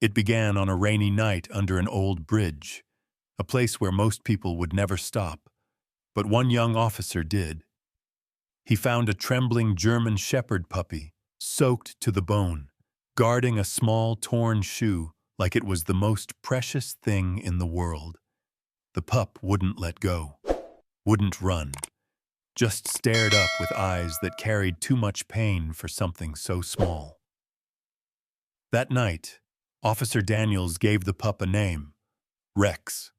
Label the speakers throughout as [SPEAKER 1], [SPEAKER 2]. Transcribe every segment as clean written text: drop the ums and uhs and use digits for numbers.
[SPEAKER 1] It began on a rainy night under an old bridge, a place where most people would never stop, but one young officer did. He found a trembling German shepherd puppy, soaked to the bone, guarding a small torn shoe like it was the most precious thing in the world. The pup wouldn't let go, wouldn't run, just stared up with eyes that carried too much pain for something so small. That night, Officer Daniels gave the pup a name, Rex.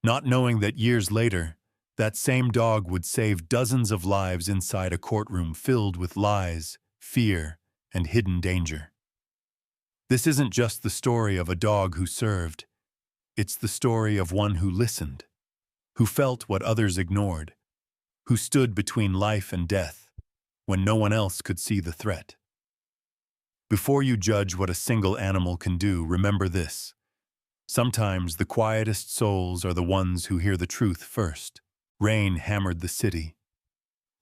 [SPEAKER 1] Not knowing that years later, that same dog would save dozens of lives inside a courtroom filled with lies, fear, and hidden danger. This isn't just the story of a dog who served. It's the story of one who listened, who felt what others ignored, who stood between life and death when no one else could see the threat. Before you judge what a single animal can do, remember this. Sometimes the quietest souls are the ones who hear the truth first. Rain hammered the city,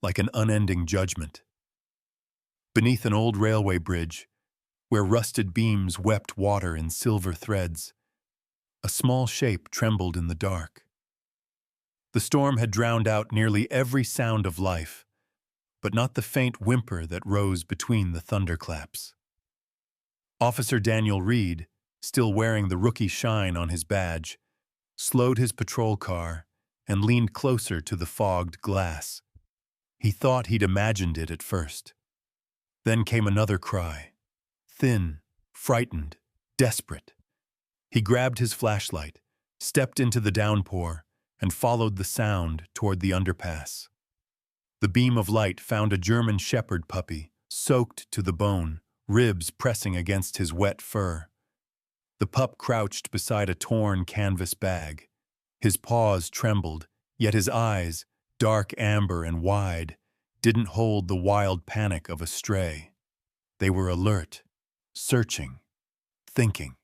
[SPEAKER 1] like an unending judgment. Beneath an old railway bridge, where rusted beams wept water in silver threads, a small shape trembled in the dark. The storm had drowned out nearly every sound of life, but not the faint whimper that rose between the thunderclaps. Officer Daniel Reed, still wearing the rookie shine on his badge, slowed his patrol car and leaned closer to the fogged glass. He thought he'd imagined it at first. Then came another cry, thin, frightened, desperate. He grabbed his flashlight, stepped into the downpour, and followed the sound toward the underpass. The beam of light found a German shepherd puppy, soaked to the bone, ribs pressing against his wet fur. The pup crouched beside a torn canvas bag. His paws trembled, yet his eyes, dark amber and wide, didn't hold the wild panic of a stray. They were alert, searching, thinking.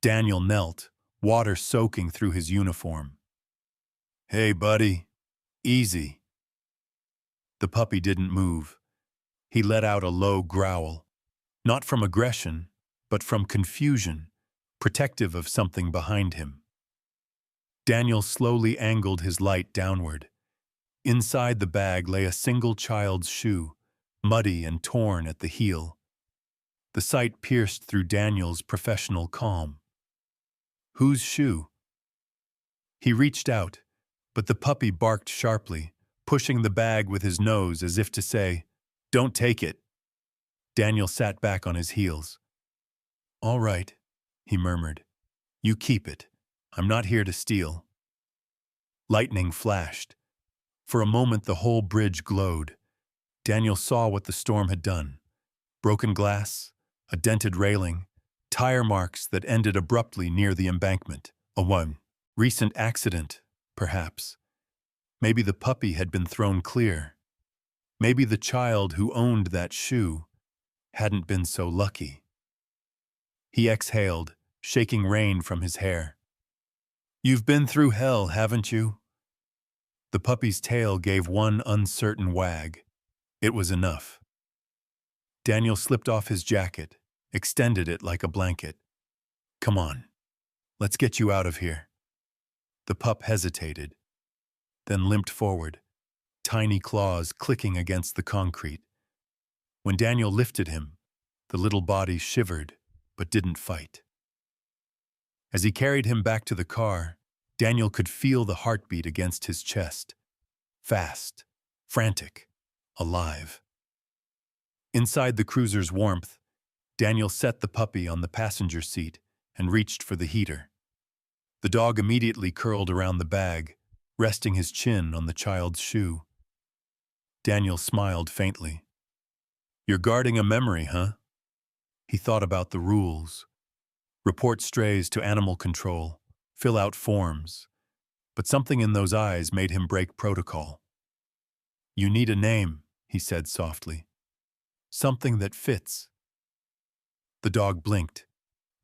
[SPEAKER 1] Daniel knelt, water soaking through his uniform. "Hey, buddy, easy." The puppy didn't move. He let out a low growl, not from aggression, but from confusion, protective of something behind him. Daniel slowly angled his light downward. Inside the bag lay a single child's shoe, muddy and torn at the heel. The sight pierced through Daniel's professional calm. Whose shoe? He reached out, but the puppy barked sharply, pushing the bag with his nose as if to say, "Don't take it." Daniel sat back on his heels. "All right," he murmured. "You keep it. I'm not here to steal." Lightning flashed. For a moment the whole bridge glowed. Daniel saw what the storm had done. Broken glass, a dented railing, tire marks that ended abruptly near the embankment. A recent accident, perhaps. Maybe the puppy had been thrown clear. Maybe the child who owned that shoe hadn't been so lucky. He exhaled, shaking rain from his hair. "You've been through hell, haven't you?" The puppy's tail gave one uncertain wag. It was enough. Daniel slipped off his jacket, extended it like a blanket. "Come on, let's get you out of here." The pup hesitated, then limped forward, tiny claws clicking against the concrete. When Daniel lifted him, the little body shivered, but didn't fight. As he carried him back to the car, Daniel could feel the heartbeat against his chest. Fast, frantic, alive. Inside the cruiser's warmth, Daniel set the puppy on the passenger seat and reached for the heater. The dog immediately curled around the bag, resting his chin on the child's shoe. Daniel smiled faintly. "You're guarding a memory, huh?" He thought about the rules. Report strays to animal control, fill out forms. But something in those eyes made him break protocol. "You need a name," he said softly. "Something that fits." The dog blinked,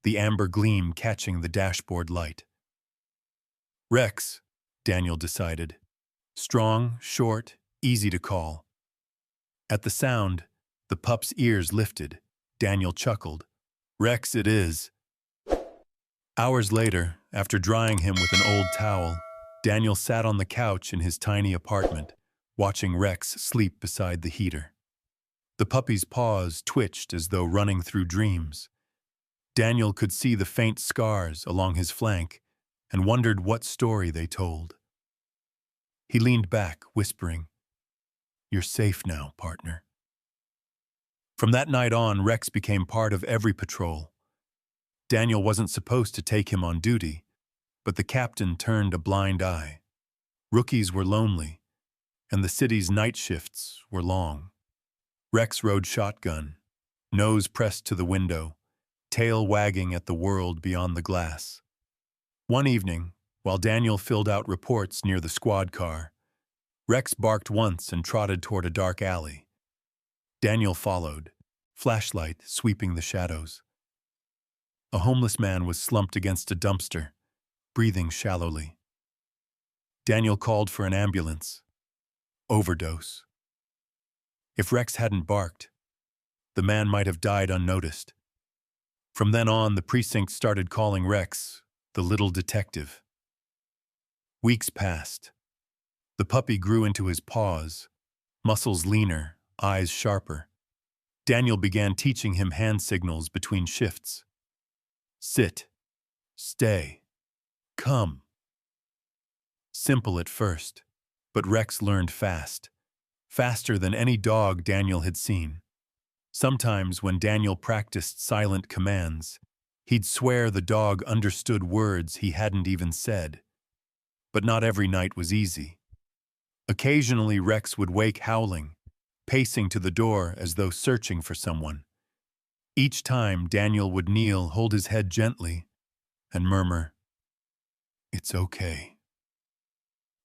[SPEAKER 1] the amber gleam catching the dashboard light. "Rex," Daniel decided. Strong, short, easy to call. At the sound, the pup's ears lifted. Daniel chuckled. Rex, it is. Hours later, after drying him with an old towel, Daniel sat on the couch in his tiny apartment, watching Rex sleep beside the heater. The puppy's paws twitched as though running through dreams. Daniel could see the faint scars along his flank and wondered what story they told. He leaned back, whispering, "You're safe now, partner." From that night on, Rex became part of every patrol. Daniel wasn't supposed to take him on duty, but the captain turned a blind eye. Rookies were lonely, and the city's night shifts were long. Rex rode shotgun, nose pressed to the window, tail wagging at the world beyond the glass. One evening, while Daniel filled out reports near the squad car, Rex barked once and trotted toward a dark alley. Daniel followed, flashlight sweeping the shadows. A homeless man was slumped against a dumpster, breathing shallowly. Daniel called for an ambulance. Overdose. If Rex hadn't barked, the man might have died unnoticed. From then on, the precinct started calling Rex the little detective. Weeks passed. The puppy grew into his paws, muscles leaner, eyes sharper. Daniel began teaching him hand signals between shifts. Sit, stay, come. Simple at first, but Rex learned fast, faster than any dog Daniel had seen. Sometimes when Daniel practiced silent commands, he'd swear the dog understood words he hadn't even said. But not every night was easy. Occasionally Rex would wake howling, pacing to the door as though searching for someone. Each time Daniel would kneel, hold his head gently, and murmur, "It's okay.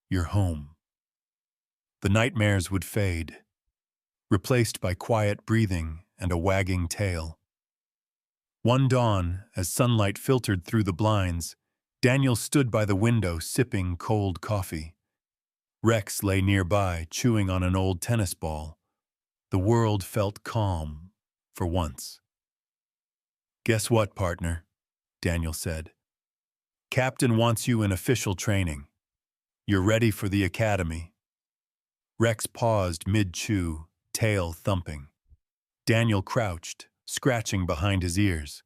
[SPEAKER 1] You're home." The nightmares would fade, replaced by quiet breathing and a wagging tail. One dawn, as sunlight filtered through the blinds, Daniel stood by the window sipping cold coffee. Rex lay nearby, chewing on an old tennis ball. The world felt calm, for once. "Guess what, partner?" Daniel said. "Captain wants you in official training. You're ready for the academy." Rex paused mid-chew, tail thumping. Daniel crouched, scratching behind his ears.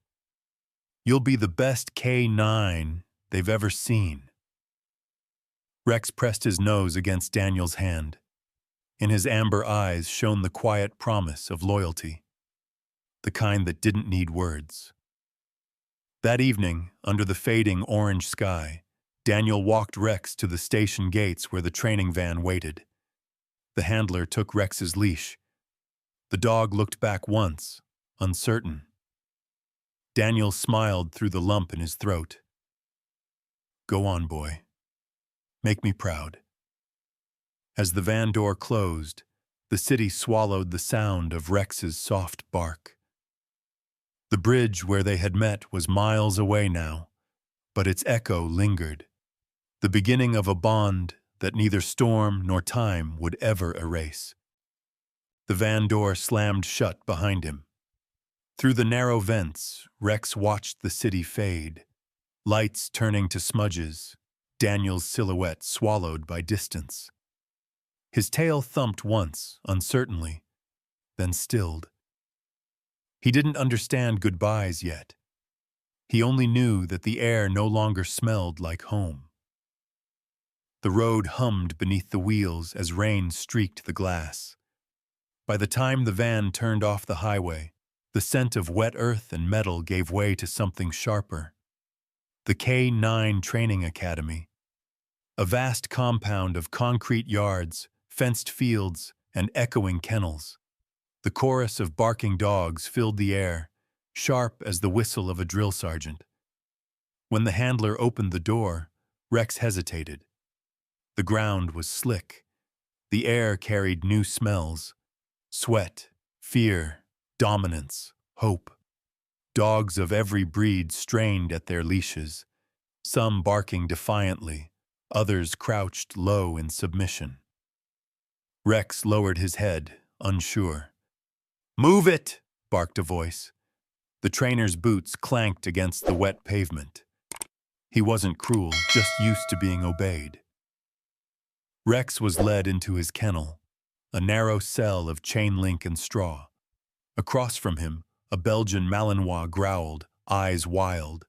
[SPEAKER 1] "You'll be the best K9 they've ever seen." Rex pressed his nose against Daniel's hand. In his amber eyes shone the quiet promise of loyalty, the kind that didn't need words. That evening, under the fading orange sky, Daniel walked Rex to the station gates where the training van waited. The handler took Rex's leash. The dog looked back once, uncertain. Daniel smiled through the lump in his throat. "Go on, boy. Make me proud." As the van door closed, the city swallowed the sound of Rex's soft bark. The bridge where they had met was miles away now, but its echo lingered, the beginning of a bond that neither storm nor time would ever erase. The van door slammed shut behind him. Through the narrow vents, Rex watched the city fade, lights turning to smudges, Daniel's silhouette swallowed by distance. His tail thumped once, uncertainly, then stilled. He didn't understand goodbyes yet. He only knew that the air no longer smelled like home. The road hummed beneath the wheels as rain streaked the glass. By the time the van turned off the highway, the scent of wet earth and metal gave way to something sharper. The K9 Training Academy. A vast compound of concrete yards, fenced fields, and echoing kennels. The chorus of barking dogs filled the air, sharp as the whistle of a drill sergeant. When the handler opened the door, Rex hesitated. The ground was slick. The air carried new smells. Sweat, fear, dominance, hope. Dogs of every breed strained at their leashes, some barking defiantly, others crouched low in submission. Rex lowered his head, unsure. "Move it!" barked a voice. The trainer's boots clanked against the wet pavement. He wasn't cruel, just used to being obeyed. Rex was led into his kennel, a narrow cell of chain link and straw. Across from him, a Belgian Malinois growled, eyes wild.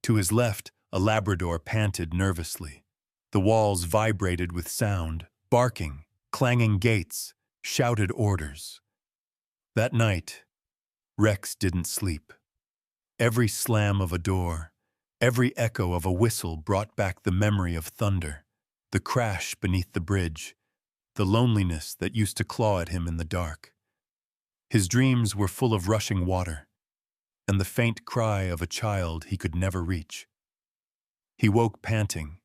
[SPEAKER 1] To his left, a Labrador panted nervously. The walls vibrated with sound, barking, clanging gates, shouted orders. That night, Rex didn't sleep. Every slam of a door, every echo of a whistle brought back the memory of thunder, the crash beneath the bridge, the loneliness that used to claw at him in the dark. His dreams were full of rushing water, and the faint cry of a child he could never reach. He woke panting,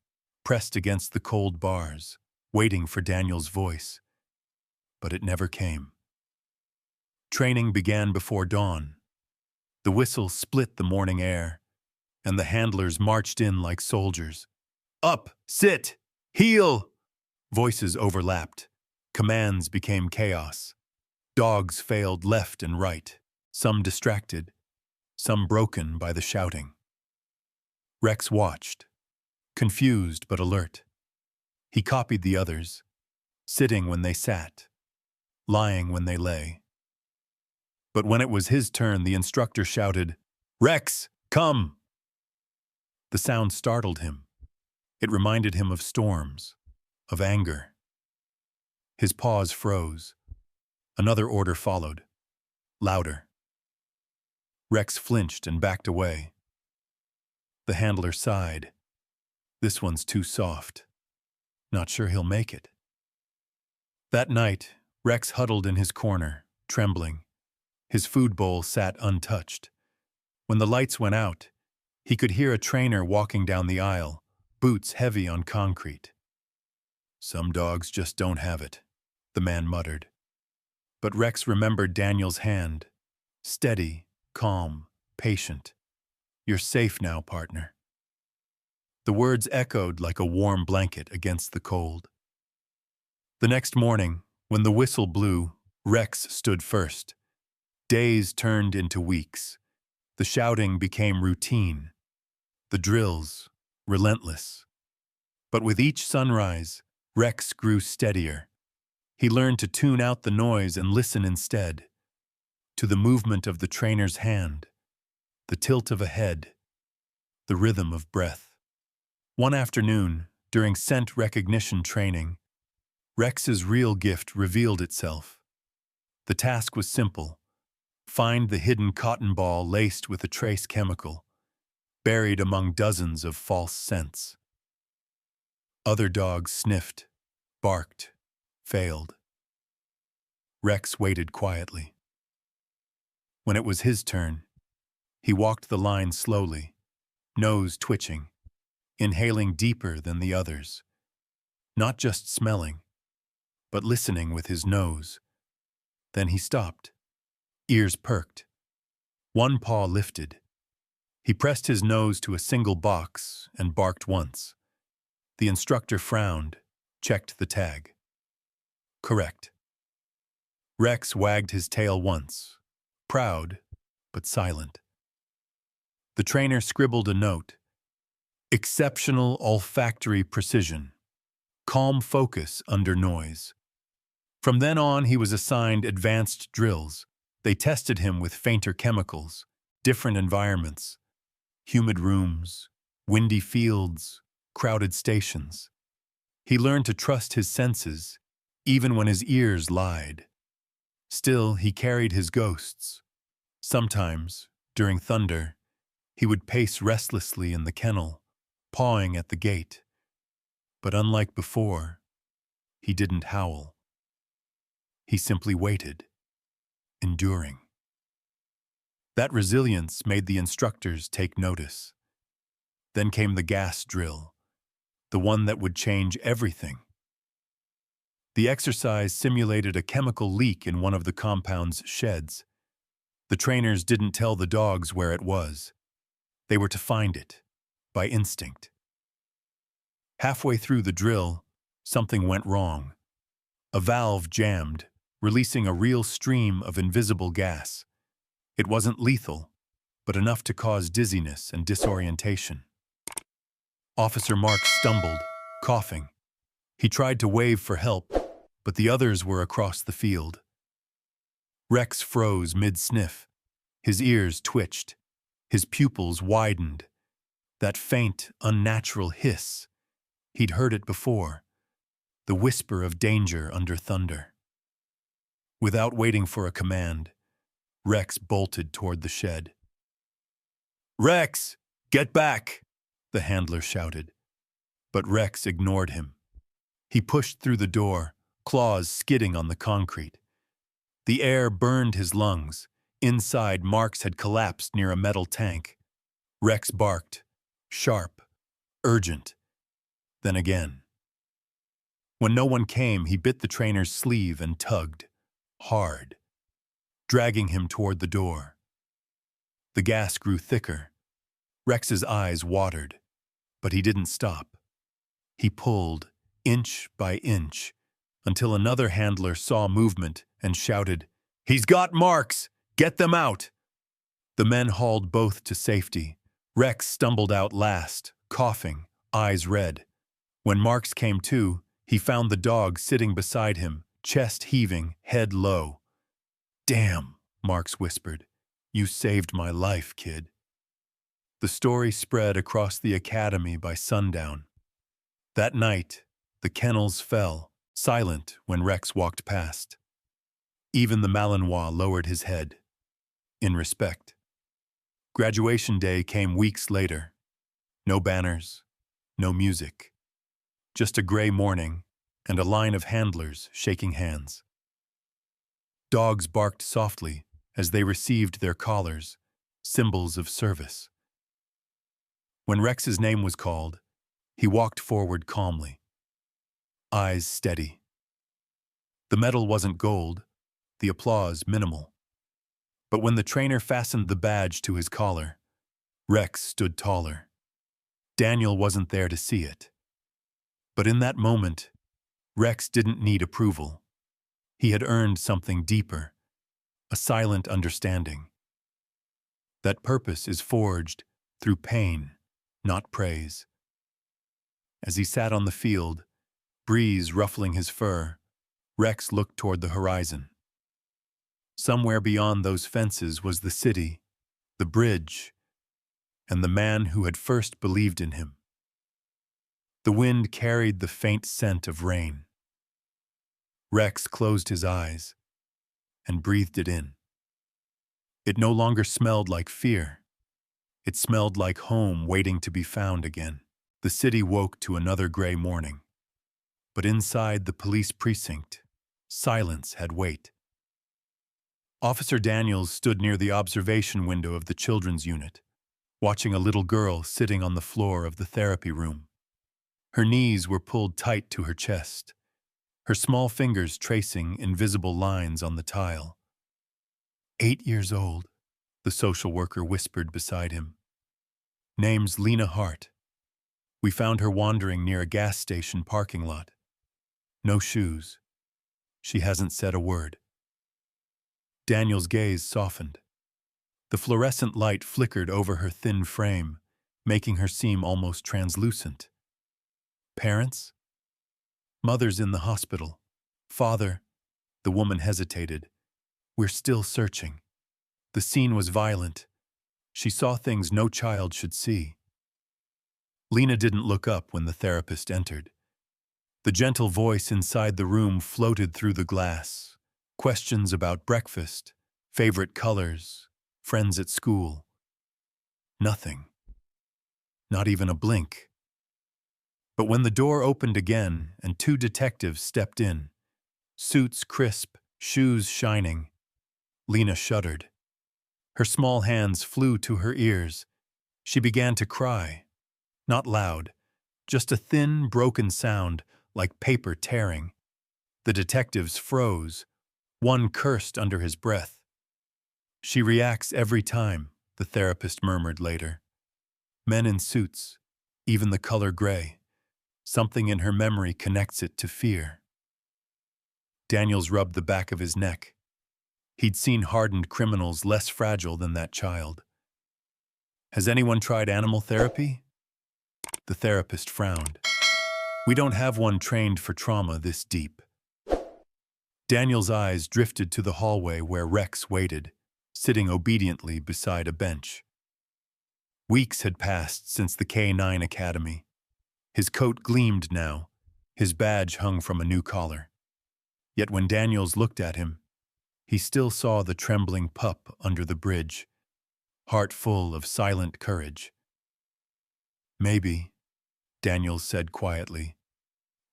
[SPEAKER 1] pressed against the cold bars, waiting for Daniel's voice. But it never came. Training began before dawn. The whistle split the morning air, and the handlers marched in like soldiers. Up! Sit! Heel! Voices overlapped. Commands became chaos. Dogs failed left and right, some distracted, some broken by the shouting. Rex watched, confused but alert. He copied the others, sitting when they sat, lying when they lay. But when it was his turn, the instructor shouted, "Rex, come!" The sound startled him. It reminded him of storms, of anger. His paws froze. Another order followed, louder. Rex flinched and backed away. The handler sighed. This one's too soft. Not sure he'll make it. That night, Rex huddled in his corner, trembling. His food bowl sat untouched. When the lights went out, he could hear a trainer walking down the aisle, boots heavy on concrete. Some dogs just don't have it, the man muttered. But Rex remembered Daniel's hand, steady, calm, patient. You're safe now, partner. The words echoed like a warm blanket against the cold. The next morning, when the whistle blew, Rex stood first. Days turned into weeks. The shouting became routine. The drills, relentless. But with each sunrise, Rex grew steadier. He learned to tune out the noise and listen instead. To the movement of the trainer's hand, the tilt of a head, the rhythm of breath. One afternoon, during scent recognition training, Rex's real gift revealed itself. The task was simple. Find the hidden cotton ball laced with a trace chemical, buried among dozens of false scents. Other dogs sniffed, barked, failed. Rex waited quietly. When it was his turn, he walked the line slowly, nose twitching, inhaling deeper than the others. Not just smelling, but listening with his nose. Then he stopped. Ears perked. One paw lifted. He pressed his nose to a single box and barked once. The instructor frowned, checked the tag. Correct. Rex wagged his tail once, proud but silent. The trainer scribbled a note. Exceptional olfactory precision. Calm focus under noise. From then on, he was assigned advanced drills. They tested him with fainter chemicals, different environments, humid rooms, windy fields, crowded stations. He learned to trust his senses, even when his ears lied. Still, he carried his ghosts. Sometimes, during thunder, he would pace restlessly in the kennel, pawing at the gate. But unlike before, he didn't howl. He simply waited, enduring. That resilience made the instructors take notice. Then came the gas drill, the one that would change everything. The exercise simulated a chemical leak in one of the compound's sheds. The trainers didn't tell the dogs where it was. They were to find it, by instinct. Halfway through the drill, something went wrong. A valve jammed, releasing a real stream of invisible gas. It wasn't lethal, but enough to cause dizziness and disorientation. Officer Mark stumbled, coughing. He tried to wave for help, but the others were across the field. Rex froze mid-sniff. His ears twitched. His pupils widened. That faint, unnatural hiss. He'd heard it before. The whisper of danger under thunder. Without waiting for a command, Rex bolted toward the shed. "Rex, get back!" the handler shouted. But Rex ignored him. He pushed through the door, claws skidding on the concrete. The air burned his lungs. Inside, Marks had collapsed near a metal tank. Rex barked, sharp, urgent. Then again. When no one came, he bit the trainer's sleeve and tugged, hard, dragging him toward the door. The gas grew thicker. Rex's eyes watered, but he didn't stop. He pulled, inch by inch, until another handler saw movement and shouted, "He's got Marks! Get them out!" The men hauled both to safety. Rex stumbled out last, coughing, eyes red. When Marks came to, he found the dog sitting beside him, chest heaving, head low. "Damn," Marks whispered. "You saved my life, kid." The story spread across the academy by sundown. That night, the kennels fell, silent when Rex walked past. Even the Malinois lowered his head, in respect. Graduation day came weeks later. No banners, no music. Just a gray morning and a line of handlers shaking hands. Dogs barked softly as they received their collars, symbols of service. When Rex's name was called, he walked forward calmly, eyes steady. The medal wasn't gold, the applause minimal. But when the trainer fastened the badge to his collar, Rex stood taller. Daniel wasn't there to see it. But in that moment, Rex didn't need approval. He had earned something deeper, a silent understanding. That purpose is forged through pain, not praise. As he sat on the field, breeze ruffling his fur, Rex looked toward the horizon. Somewhere beyond those fences was the city, the bridge, and the man who had first believed in him. The wind carried the faint scent of rain. Rex closed his eyes and breathed it in. It no longer smelled like fear. It smelled like home waiting to be found again. The city woke to another gray morning. But inside the police precinct, silence had weight. Officer Daniels stood near the observation window of the children's unit, watching a little girl sitting on the floor of the therapy room. Her knees were pulled tight to her chest, her small fingers tracing invisible lines on the tile. 8 years old, the social worker whispered beside him. Name's Lena Hart. We found her wandering near a gas station parking lot. No shoes. She hasn't said a word. Daniel's gaze softened. The fluorescent light flickered over her thin frame, making her seem almost translucent. Parents? Mother's in the hospital. Father, the woman hesitated. We're still searching. The scene was violent. She saw things no child should see. Lena didn't look up when the therapist entered. The gentle voice inside the room floated through the glass. Questions about breakfast, favorite colors, friends at school. Nothing. Not even a blink. But when the door opened again and 2 detectives stepped in, suits crisp, shoes shining, Lena shuddered. Her small hands flew to her ears. She began to cry. Not loud, just a thin, broken sound like paper tearing. The detectives froze. One cursed under his breath. She reacts every time, the therapist murmured later. Men in suits, even the color gray. Something in her memory connects it to fear. Daniels rubbed the back of his neck. He'd seen hardened criminals less fragile than that child. Has anyone tried animal therapy? The therapist frowned. We don't have one trained for trauma this deep. Daniel's eyes drifted to the hallway where Rex waited, sitting obediently beside a bench. Weeks had passed since the K-9 Academy. His coat gleamed now, his badge hung from a new collar. Yet when Daniels looked at him, he still saw the trembling pup under the bridge, heart full of silent courage. Maybe, Daniels said quietly,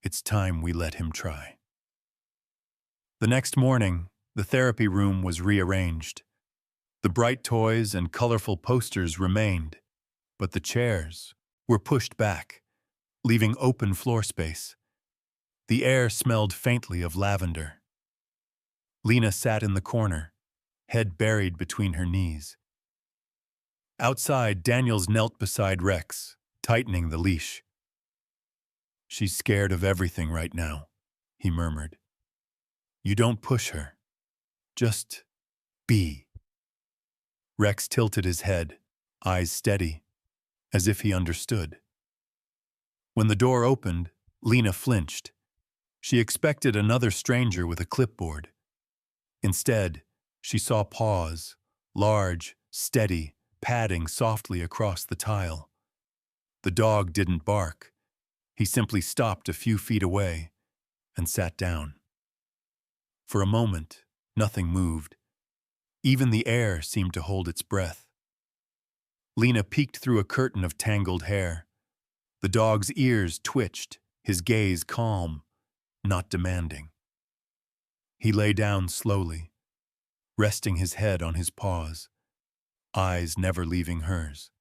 [SPEAKER 1] it's time we let him try. The next morning, the therapy room was rearranged. The bright toys and colorful posters remained, but the chairs were pushed back, leaving open floor space. The air smelled faintly of lavender. Lena sat in the corner, head buried between her knees. Outside, Daniels knelt beside Rex, tightening the leash. She's scared of everything right now, he murmured. You don't push her. Just be. Rex tilted his head, eyes steady, as if he understood. When the door opened, Lena flinched. She expected another stranger with a clipboard. Instead, she saw paws, large, steady, padding softly across the tile. The dog didn't bark. He simply stopped a few feet away and sat down. For a moment, nothing moved. Even the air seemed to hold its breath. Lena peeked through a curtain of tangled hair. The dog's ears twitched, his gaze calm, not demanding. He lay down slowly, resting his head on his paws, eyes never leaving hers.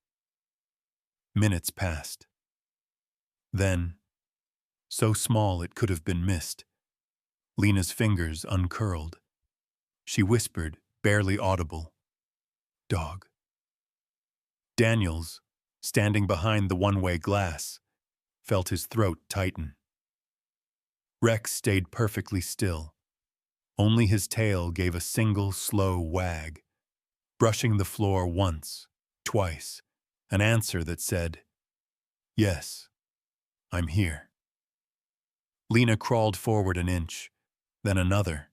[SPEAKER 1] Minutes passed. Then, so small it could have been missed, Lena's fingers uncurled. She whispered, barely audible, "Dog." Daniels, standing behind the one-way glass, felt his throat tighten. Rex stayed perfectly still. Only his tail gave a single slow wag, brushing the floor once, twice, an answer that said, "Yes, I'm here." Lena crawled forward an inch, then another.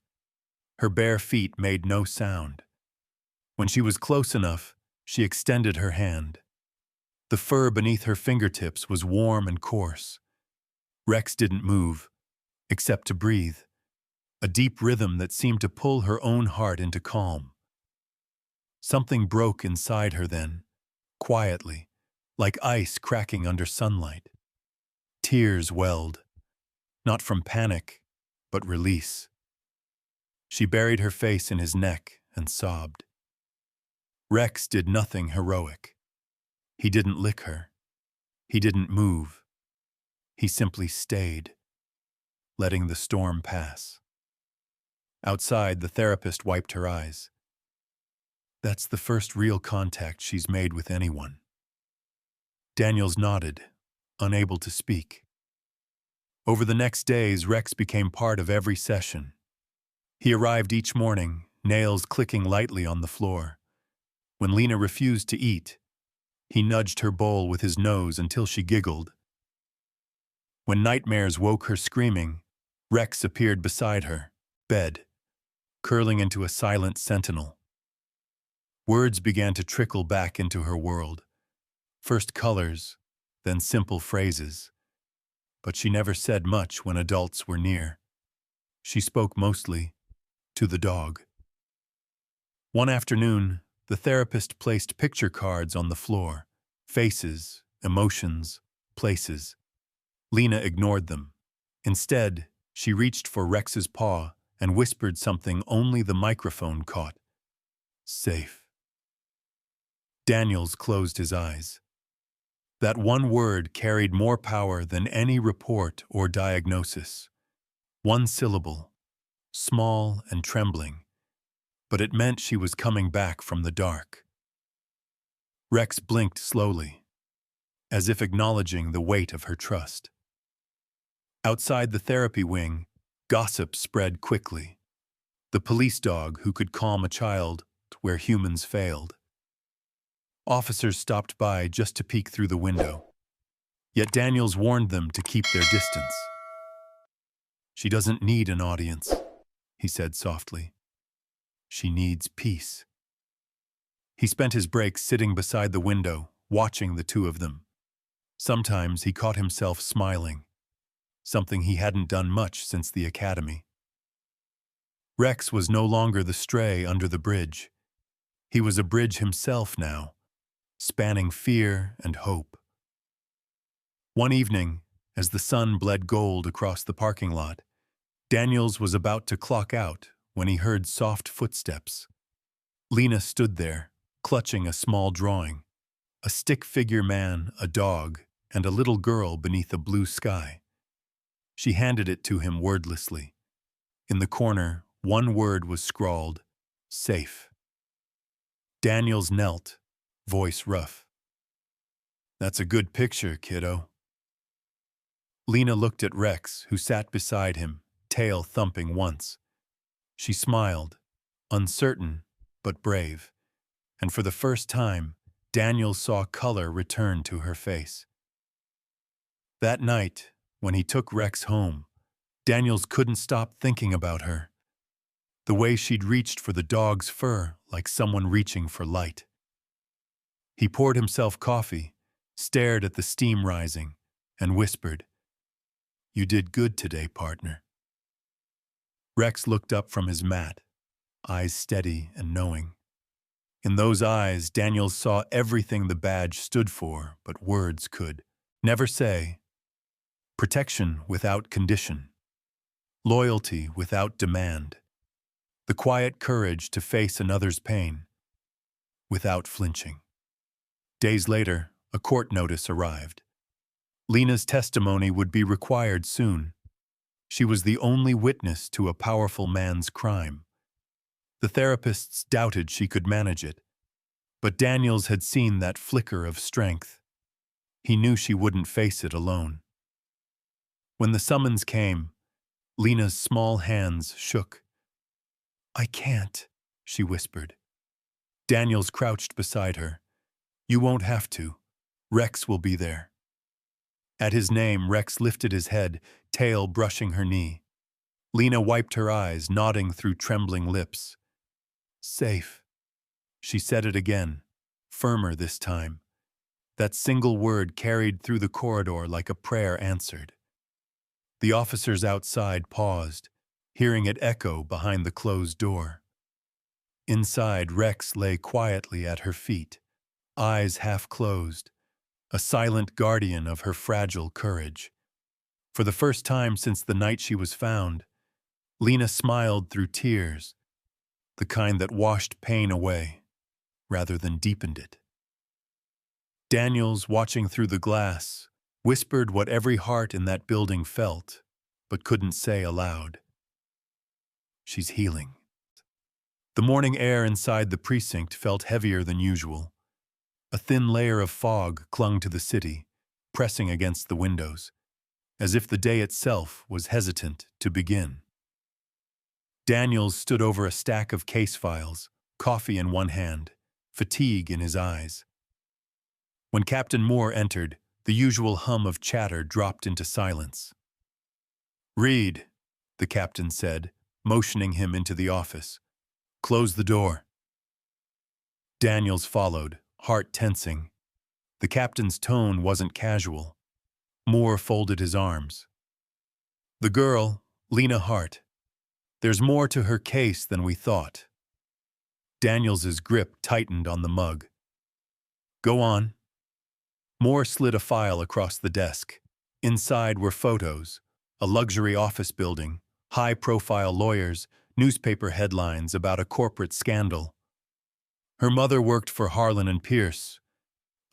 [SPEAKER 1] Her bare feet made no sound. When she was close enough, she extended her hand. The fur beneath her fingertips was warm and coarse. Rex didn't move, except to breathe, a deep rhythm that seemed to pull her own heart into calm. Something broke inside her then, quietly, like ice cracking under sunlight. Tears welled, not from panic, but release. She buried her face in his neck and sobbed. Rex did nothing heroic. He didn't lick her. He didn't move. He simply stayed, letting the storm pass. Outside, the therapist wiped her eyes. That's the first real contact she's made with anyone. Daniels nodded, unable to speak. Over the next days, Rex became part of every session. He arrived each morning, nails clicking lightly on the floor. When Lena refused to eat, he nudged her bowl with his nose until she giggled. When nightmares woke her screaming, Rex appeared beside her, bed, curling into a silent sentinel. Words began to trickle back into her world. First colors, then simple phrases. But she never said much when adults were near. She spoke mostly to the dog. One afternoon, the therapist placed picture cards on the floor. Faces, emotions, places. Lena ignored them. Instead, she reached for Rex's paw and whispered something only the microphone caught. Safe. Daniels closed his eyes. That one word carried more power than any report or diagnosis. One syllable, small and trembling, but it meant she was coming back from the dark. Rex blinked slowly, as if acknowledging the weight of her trust. Outside the therapy wing, gossip spread quickly. The police dog who could calm a child where humans failed. Officers stopped by just to peek through the window. Yet Daniels warned them to keep their distance. "She doesn't need an audience," he said softly. "She needs peace." He spent his breaks sitting beside the window, watching the two of them. Sometimes he caught himself smiling, something he hadn't done much since the academy. Rex was no longer the stray under the bridge. He was a bridge himself now, spanning fear and hope. One evening, as the sun bled gold across the parking lot, Daniels was about to clock out when he heard soft footsteps. Lena stood there, clutching a small drawing, a stick figure man, a dog, and a little girl beneath a blue sky. She handed it to him wordlessly. In the corner, one word was scrawled, "Safe." Daniels knelt, voice rough. "That's a good picture, kiddo." Lena looked at Rex, who sat beside him, tail thumping once. She smiled, uncertain but brave, and for the first time, Daniels saw color return to her face. That night, when he took Rex home, Daniels couldn't stop thinking about her. The way she'd reached for the dog's fur like someone reaching for light. He poured himself coffee, stared at the steam rising, and whispered, "You did good today, partner." Rex looked up from his mat, eyes steady and knowing. In those eyes, Daniels saw everything the badge stood for, but words could never say. Protection without condition. Loyalty without demand. The quiet courage to face another's pain without flinching. Days later, a court notice arrived. Lena's testimony would be required soon. She was the only witness to a powerful man's crime. The therapists doubted she could manage it, but Daniels had seen that flicker of strength. He knew she wouldn't face it alone. When the summons came, Lena's small hands shook. "I can't," she whispered. Daniels crouched beside her. "You won't have to. Rex will be there." At his name, Rex lifted his head, tail brushing her knee. Lena wiped her eyes, nodding through trembling lips. "Safe." She said it again, firmer this time. That single word carried through the corridor like a prayer answered. The officers outside paused, hearing it echo behind the closed door. Inside, Rex lay quietly at her feet, eyes half closed, a silent guardian of her fragile courage. For the first time since the night she was found, Lena smiled through tears, the kind that washed pain away, rather than deepened it. Daniels, watching through the glass, whispered what every heart in that building felt, but couldn't say aloud. "She's healing." The morning air inside the precinct felt heavier than usual. A thin layer of fog clung to the city, pressing against the windows, as if the day itself was hesitant to begin. Daniels stood over a stack of case files, coffee in one hand, fatigue in his eyes. When Captain Moore entered, the usual hum of chatter dropped into silence. "Read," the captain said, motioning him into the office. "Close the door." Daniels followed, heart tensing. The captain's tone wasn't casual. Moore folded his arms. "The girl, Lena Hart. There's more to her case than we thought." Daniels's grip tightened on the mug. "Go on." Moore slid a file across the desk. Inside were photos, a luxury office building, high-profile lawyers, newspaper headlines about a corporate scandal. Her mother worked for Harlan and Pierce,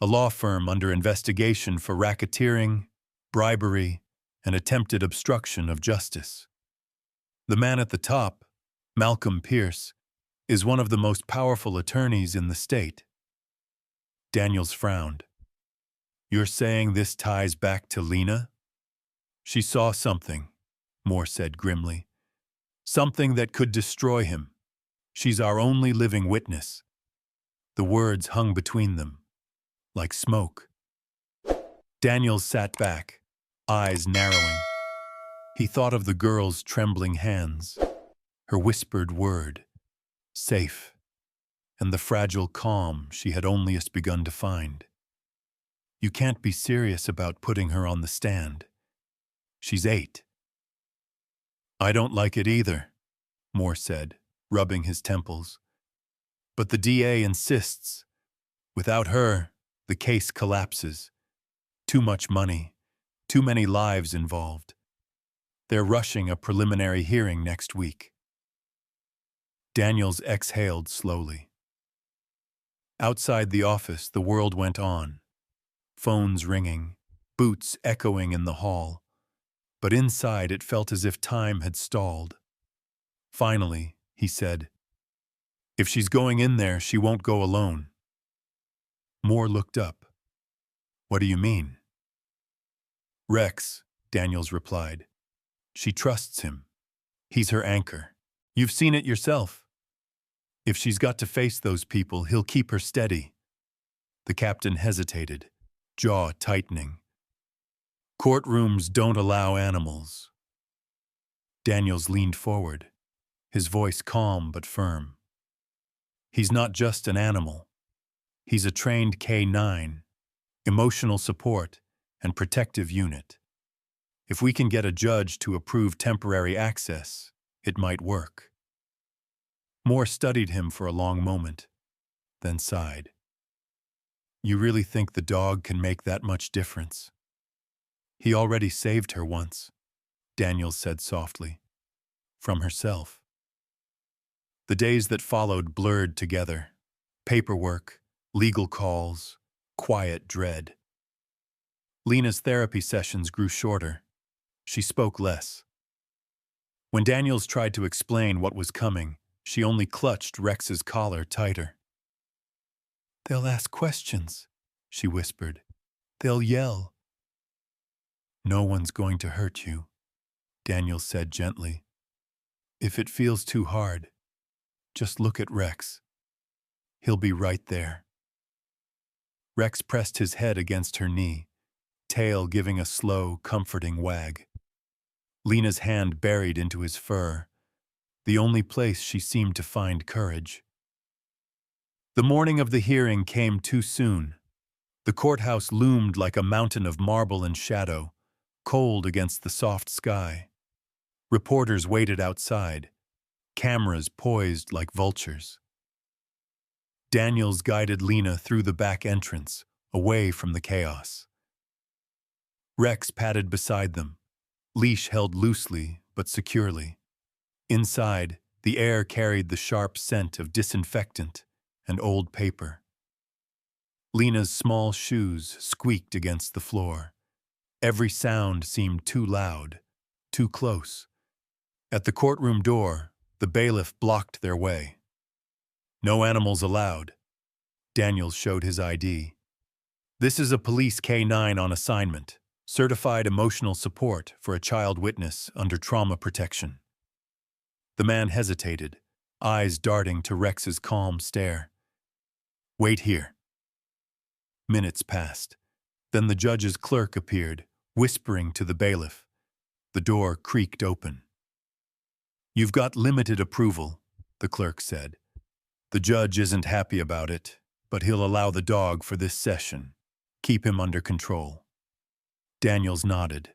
[SPEAKER 1] a law firm under investigation for racketeering, bribery, and attempted obstruction of justice. The man at the top, Malcolm Pierce, is one of the most powerful attorneys in the state. Daniels frowned. "You're saying this ties back to Lena?" "She saw something," Moore said grimly. "Something that could destroy him. She's our only living witness." The words hung between them, like smoke. Daniels sat back, eyes narrowing. He thought of the girl's trembling hands, her whispered word, safe, and the fragile calm she had only just begun to find. You can't be serious about putting her on the stand. She's 8. I don't like it either, Moore said, rubbing his temples. But the DA insists. Without her, the case collapses. Too much money, too many lives involved. They're rushing a preliminary hearing next week. Daniels exhaled slowly. Outside the office, the world went on. Phones ringing, boots echoing in the hall. But inside it felt as if time had stalled. Finally, he said, "If she's going in there, she won't go alone." Moore looked up. "What do you mean?" "Rex," Daniels replied. "She trusts him. He's her anchor. You've seen it yourself. If she's got to face those people, he'll keep her steady." The captain hesitated, jaw tightening. "Courtrooms don't allow animals." Daniels leaned forward, his voice calm but firm. "He's not just an animal. He's a trained K9, emotional support and protective unit. If we can get a judge to approve temporary access, it might work." Moore studied him for a long moment, then sighed. "You really think the dog can make that much difference?" "He already saved her once," Daniels said softly. "From herself." The days that followed blurred together. Paperwork, legal calls, quiet dread. Lena's therapy sessions grew shorter. She spoke less. When Daniels tried to explain what was coming, she only clutched Rex's collar tighter. "They'll ask questions," she whispered. "They'll yell." "No one's going to hurt you," Daniels said gently. "If it feels too hard, just look at Rex. He'll be right there." Rex pressed his head against her knee, tail giving a slow, comforting wag. Lena's hand buried into his fur, the only place she seemed to find courage. The morning of the hearing came too soon. The courthouse loomed like a mountain of marble and shadow, cold against the soft sky. Reporters waited outside, cameras poised like vultures. Daniels guided Lena through the back entrance, away from the chaos. Rex padded beside them, leash held loosely but securely. Inside, the air carried the sharp scent of disinfectant and old paper. Lena's small shoes squeaked against the floor. Every sound seemed too loud, too close. At the courtroom door, the bailiff blocked their way. "No animals allowed." Daniels showed his ID. "This is a police K9 on assignment, certified emotional support for a child witness under trauma protection." The man hesitated, eyes darting to Rex's calm stare. "Wait here." Minutes passed. Then the judge's clerk appeared, whispering to the bailiff. The door creaked open. "You've got limited approval," the clerk said. "The judge isn't happy about it, but he'll allow the dog for this session. Keep him under control." Daniels nodded.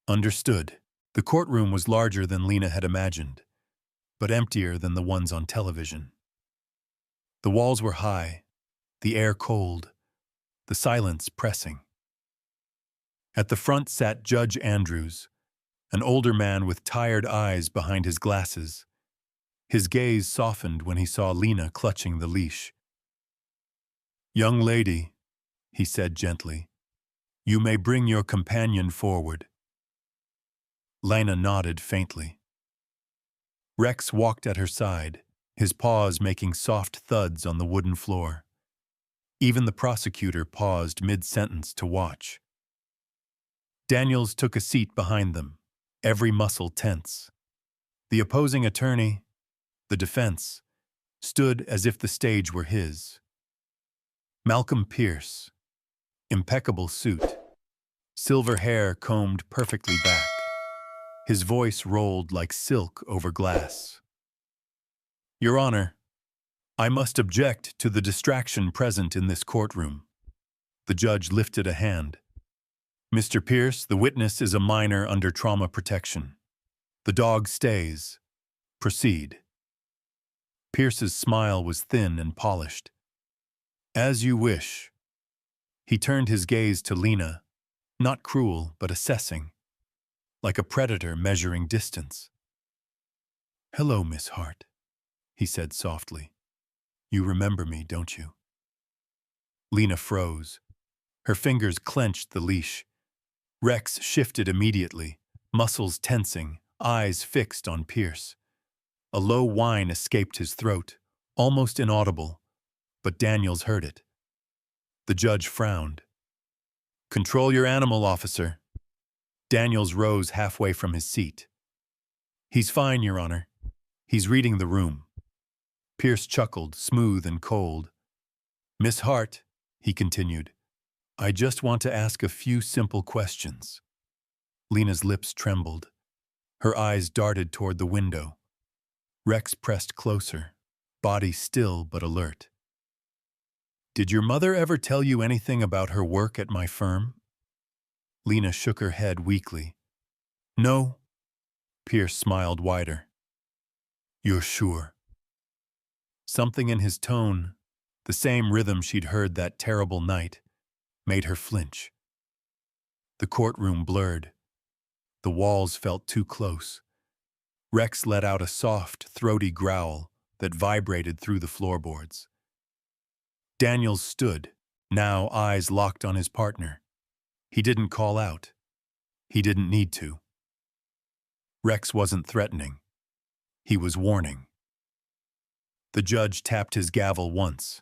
[SPEAKER 1] Understood. The courtroom was larger than Lena had imagined, but emptier than the ones on television. The walls were high, the air cold, the silence pressing. At the front sat Judge Andrews, an older man with tired eyes behind his glasses. His gaze softened when he saw Lena clutching the leash. "Young lady," he said gently, "you may bring your companion forward." Lena nodded faintly. Rex walked at her side, his paws making soft thuds on the wooden floor. Even the prosecutor paused mid-sentence to watch. Daniels took a seat behind them, every muscle tense. The opposing attorney, the defense, stood as if the stage were his. Malcolm Pierce, Impeccable suit, silver hair combed perfectly back. His voice rolled like silk over glass. Your Honor, I must object to the distraction present in this courtroom. The judge lifted a hand. Mr. Pierce, the witness is a minor under trauma protection. The dog stays. Proceed. Pierce's smile was thin and polished. As you wish. He turned his gaze to Lena, not cruel, but assessing, like a predator measuring distance. Hello, Miss Hart, he said softly. You remember me, don't you? Lena froze. Her fingers clenched the leash. Rex shifted immediately, muscles tensing, eyes fixed on Pierce. A low whine escaped his throat, almost inaudible, but Daniels heard it. The judge frowned. Control your animal, officer. Daniels rose halfway from his seat. He's fine, Your Honor. He's reading the room. Pierce chuckled, smooth and cold. Miss Hart, he continued, I just want to ask a few simple questions. Lena's lips trembled. Her eyes darted toward the window. Rex pressed closer, body still but alert. Did your mother ever tell you anything about her work at my firm? Lena shook her head weakly. No. Pierce smiled wider. You're sure? Something in his tone, the same rhythm she'd heard that terrible night, made her flinch. The courtroom blurred. The walls felt too close. Rex let out a soft, throaty growl that vibrated through the floorboards. Daniels stood, now eyes locked on his partner. He didn't call out. He didn't need to. Rex wasn't threatening. He was warning. The judge tapped his gavel once.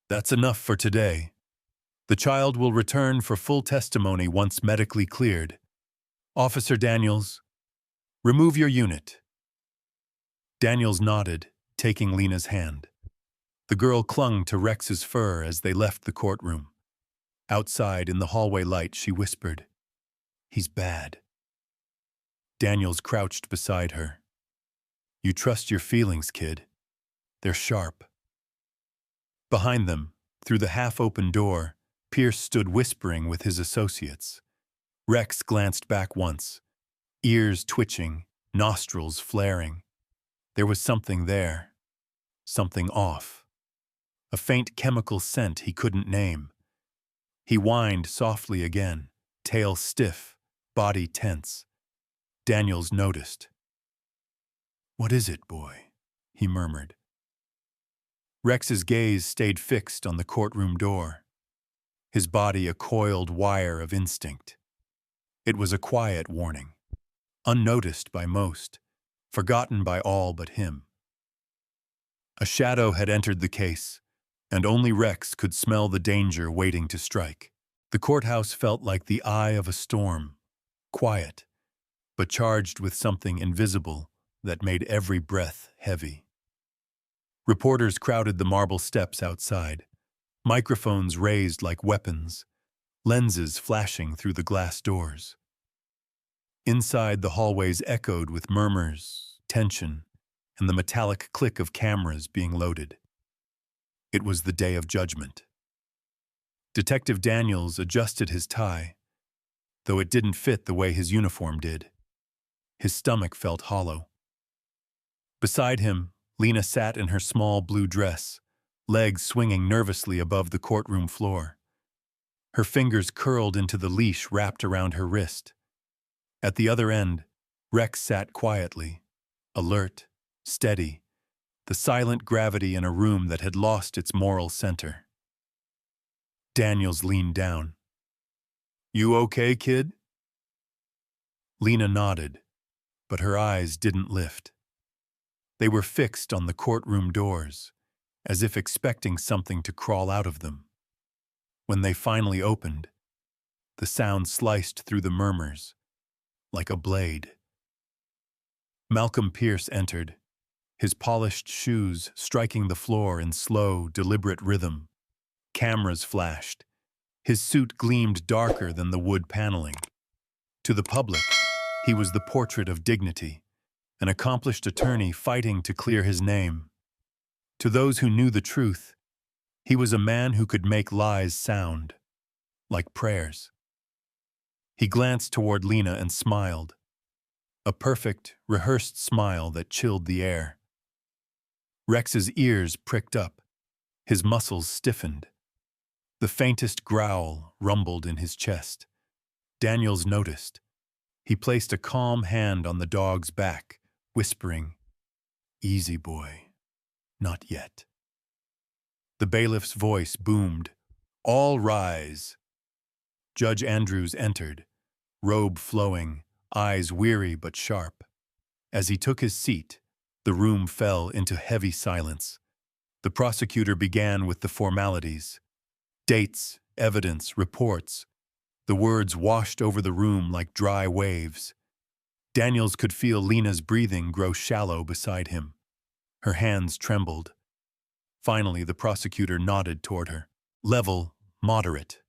[SPEAKER 1] That's enough for today. The child will return for full testimony once medically cleared. Officer Daniels, remove your unit. Daniels nodded, taking Lena's hand. The girl clung to Rex's fur as they left the courtroom. Outside, in the hallway light, she whispered, He's bad. Daniels crouched beside her. You trust your feelings, kid. They're sharp. Behind them, through the half-open door, Pierce stood whispering with his associates. Rex glanced back once, ears twitching, nostrils flaring. There was something there, something off. A faint chemical scent he couldn't name. He whined softly again, tail stiff, body tense. Daniels noticed. What is it, boy? He murmured. Rex's gaze stayed fixed on the courtroom door, his body a coiled wire of instinct. It was a quiet warning, unnoticed by most, forgotten by all but him. A shadow had entered the case, and only Rex could smell the danger waiting to strike. The courthouse felt like the eye of a storm, quiet, but charged with something invisible that made every breath heavy. Reporters crowded the marble steps outside, microphones raised like weapons, lenses flashing through the glass doors. Inside, the hallways echoed with murmurs, tension, and the metallic click of cameras being loaded. It was the day of judgment. Detective Daniels adjusted his tie, though it didn't fit the way his uniform did. His stomach felt hollow. Beside him, Lena sat in her small blue dress, legs swinging nervously above the courtroom floor. Her fingers curled into the leash wrapped around her wrist. At the other end, Rex sat quietly, alert, steady, the silent gravity in a room that had lost its moral center. Daniels leaned down. You okay, kid? Lena nodded, but her eyes didn't lift. They were fixed on the courtroom doors, as if expecting something to crawl out of them. When they finally opened, the sound sliced through the murmurs, like a blade. Malcolm Pierce entered, his polished shoes striking the floor in slow, deliberate rhythm. Cameras flashed. His suit gleamed darker than the wood paneling. To the public, he was the portrait of dignity, an accomplished attorney fighting to clear his name. To those who knew the truth, he was a man who could make lies sound like prayers. He glanced toward Lena and smiled, a perfect, rehearsed smile that chilled the air. Rex's ears pricked up, his muscles stiffened. The faintest growl rumbled in his chest. Daniels noticed. He placed a calm hand on the dog's back, whispering, "Easy, boy, not yet." The bailiff's voice boomed, "All rise." Judge Andrews entered, robe flowing, eyes weary but sharp. As he took his seat, the room fell into heavy silence. The prosecutor began with the formalities. Dates, evidence, reports. The words washed over the room like dry waves. Daniels could feel Lena's breathing grow shallow beside him. Her hands trembled. Finally, the prosecutor nodded toward her. "Level, moderate.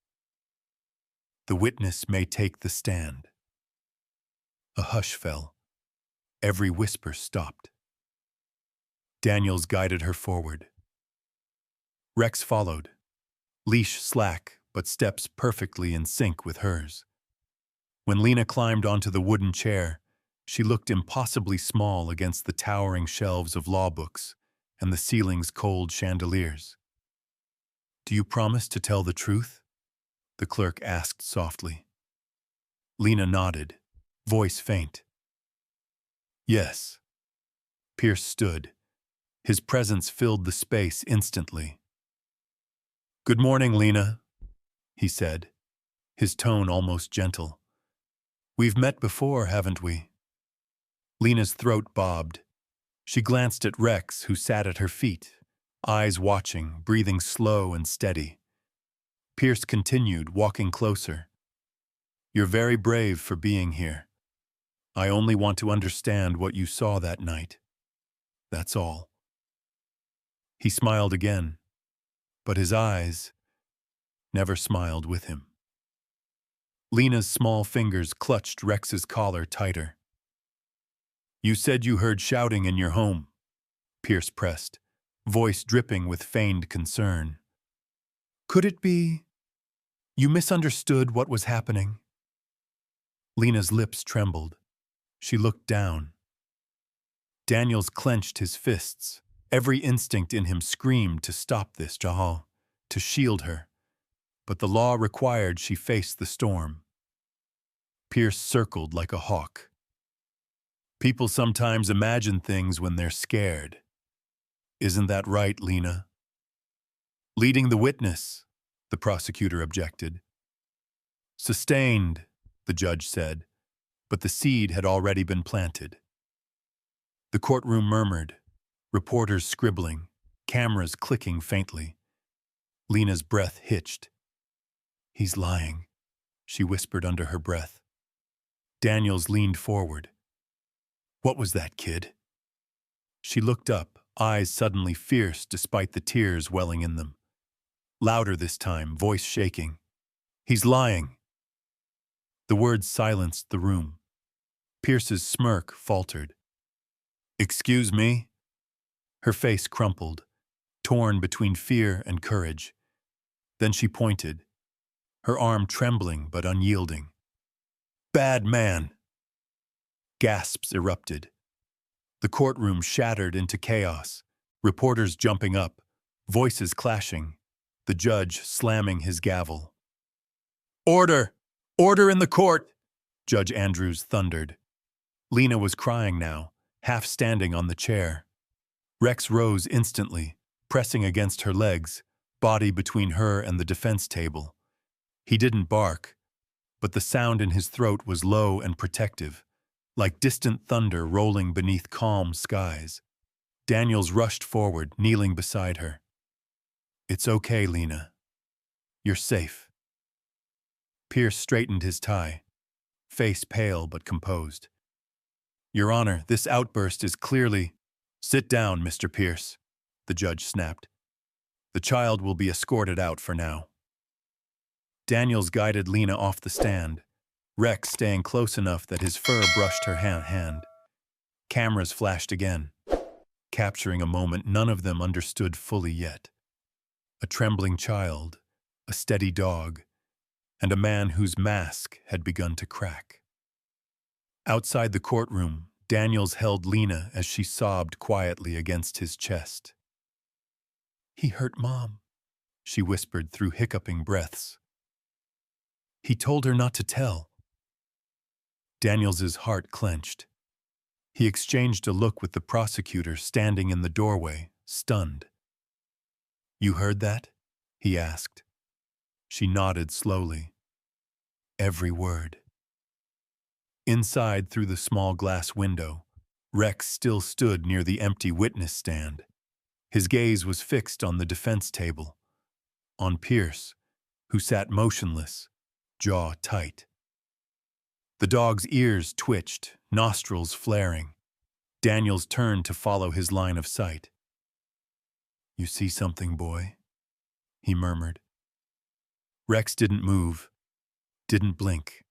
[SPEAKER 1] The witness may take the stand." A hush fell. Every whisper stopped. Daniels guided her forward. Rex followed, leash slack, but steps perfectly in sync with hers. When Lena climbed onto the wooden chair, she looked impossibly small against the towering shelves of law books and the ceiling's cold chandeliers. "Do you promise to tell the truth?" the clerk asked softly. Lena nodded, voice faint. "Yes." Pierce stood. His presence filled the space instantly. "Good morning, Lena," he said, his tone almost gentle. "We've met before, haven't we?" Lena's throat bobbed. She glanced at Rex, who sat at her feet, eyes watching, breathing slow and steady. Pierce continued, walking closer. "You're very brave for being here. I only want to understand what you saw that night. That's all." He smiled again, but his eyes never smiled with him. Lena's small fingers clutched Rex's collar tighter. "You said you heard shouting in your home," Pierce pressed, voice dripping with feigned concern. "Could it be you misunderstood what was happening?" Lena's lips trembled. She looked down. Daniels clenched his fists. Every instinct in him screamed to stop this, Jahal, to shield her. But the law required she face the storm. Pierce circled like a hawk. "People sometimes imagine things when they're scared. Isn't that right, Lena?" "Leading the witness," the prosecutor objected. "Sustained," the judge said, but the seed had already been planted. The courtroom murmured, reporters scribbling, cameras clicking faintly. Lena's breath hitched. "He's lying," she whispered under her breath. Daniels leaned forward. "What was that, kid?" She looked up, eyes suddenly fierce despite the tears welling in them. Louder this time, voice shaking. "He's lying." The words silenced the room. Pierce's smirk faltered. "Excuse me?" Her face crumpled, torn between fear and courage. Then she pointed, her arm trembling but unyielding. "Bad man!" Gasps erupted. The courtroom shattered into chaos, reporters jumping up, voices clashing, the judge slamming his gavel. "Order! Order in the court!" Judge Andrews thundered. Lena was crying now, half standing on the chair. Rex rose instantly, pressing against her legs, body between her and the defense table. He didn't bark, but the sound in his throat was low and protective, like distant thunder rolling beneath calm skies. Daniels rushed forward, kneeling beside her. "It's okay, Lena. You're safe." Pierce straightened his tie, face pale but composed. "Your Honor, this outburst is clearly—" "Sit down, Mr. Pierce," the judge snapped. "The child will be escorted out for now." Daniels guided Lena off the stand, Rex staying close enough that his fur brushed her hand. Cameras flashed again, capturing a moment none of them understood fully yet. A trembling child, a steady dog, and a man whose mask had begun to crack. Outside the courtroom, Daniels held Lena as she sobbed quietly against his chest. "He hurt Mom," she whispered through hiccuping breaths. "He told her not to tell." Daniels's heart clenched. He exchanged a look with the prosecutor standing in the doorway, stunned. "You heard that?" he asked. She nodded slowly. Every word. Inside, through the small glass window, Rex still stood near the empty witness stand. His gaze was fixed on the defense table, on Pierce, who sat motionless, jaw tight. The dog's ears twitched, nostrils flaring. Daniels turned to follow his line of sight. "You see something, boy?" he murmured. Rex didn't move, didn't blink.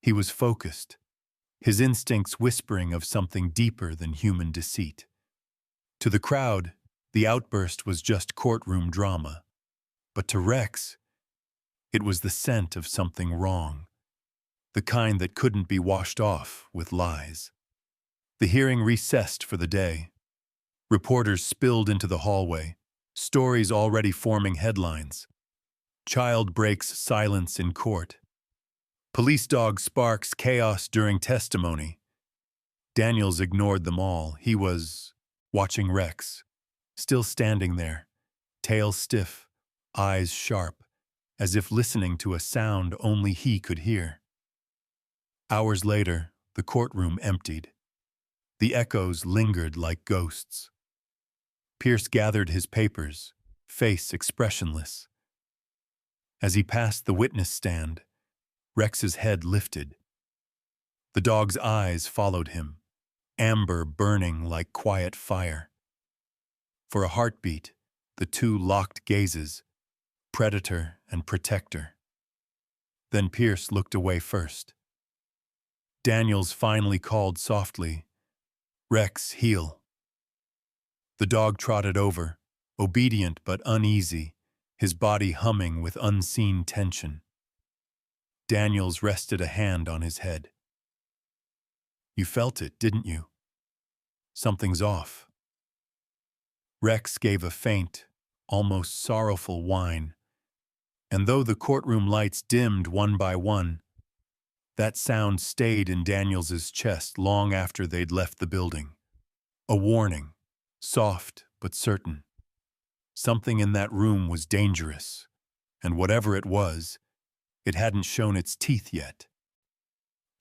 [SPEAKER 1] He was focused, his instincts whispering of something deeper than human deceit. To the crowd, the outburst was just courtroom drama. But to Rex, it was the scent of something wrong, the kind that couldn't be washed off with lies. The hearing recessed for the day. Reporters spilled into the hallway, stories already forming headlines. Child breaks silence in court. Police dog sparks chaos during testimony. Daniels ignored them all. He was watching Rex, still standing there, tail stiff, eyes sharp, as if listening to a sound only he could hear. Hours later, the courtroom emptied. The echoes lingered like ghosts. Pierce gathered his papers, face expressionless. As he passed the witness stand, Rex's head lifted. The dog's eyes followed him, amber burning like quiet fire. For a heartbeat, the two locked gazes, predator and protector. Then Pierce looked away first. Daniels finally called softly, "Rex, heel." The dog trotted over, obedient but uneasy, his body humming with unseen tension. Daniels rested a hand on his head. "You felt it, didn't you? Something's off." Rex gave a faint, almost sorrowful whine, and though the courtroom lights dimmed one by one, that sound stayed in Daniels's chest long after they'd left the building. A warning, soft but certain. Something in that room was dangerous, and whatever it was, it hadn't shown its teeth yet.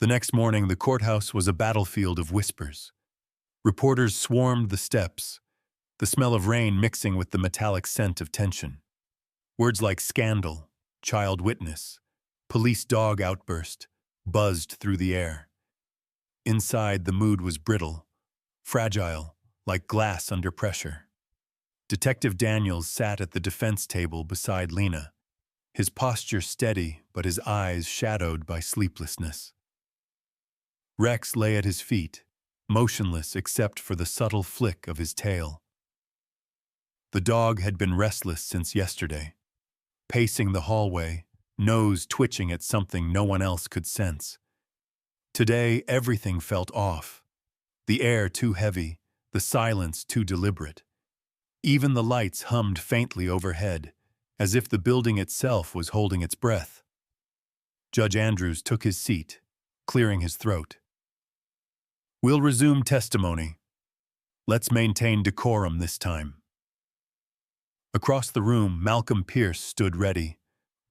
[SPEAKER 1] The next morning, the courthouse was a battlefield of whispers. Reporters swarmed the steps, the smell of rain mixing with the metallic scent of tension. Words like scandal, child witness, police dog outburst buzzed through the air. Inside, the mood was brittle, fragile, like glass under pressure. Detective Daniels sat at the defense table beside Lena, his posture steady but his eyes shadowed by sleeplessness. Rex lay at his feet, motionless except for the subtle flick of his tail. The dog had been restless since yesterday, pacing the hallway, nose twitching at something no one else could sense. Today, everything felt off. The air too heavy, the silence too deliberate. Even the lights hummed faintly overhead, as if the building itself was holding its breath. Judge Andrews took his seat, clearing his throat. "We'll resume testimony. Let's maintain decorum this time." Across the room, Malcolm Pierce stood ready,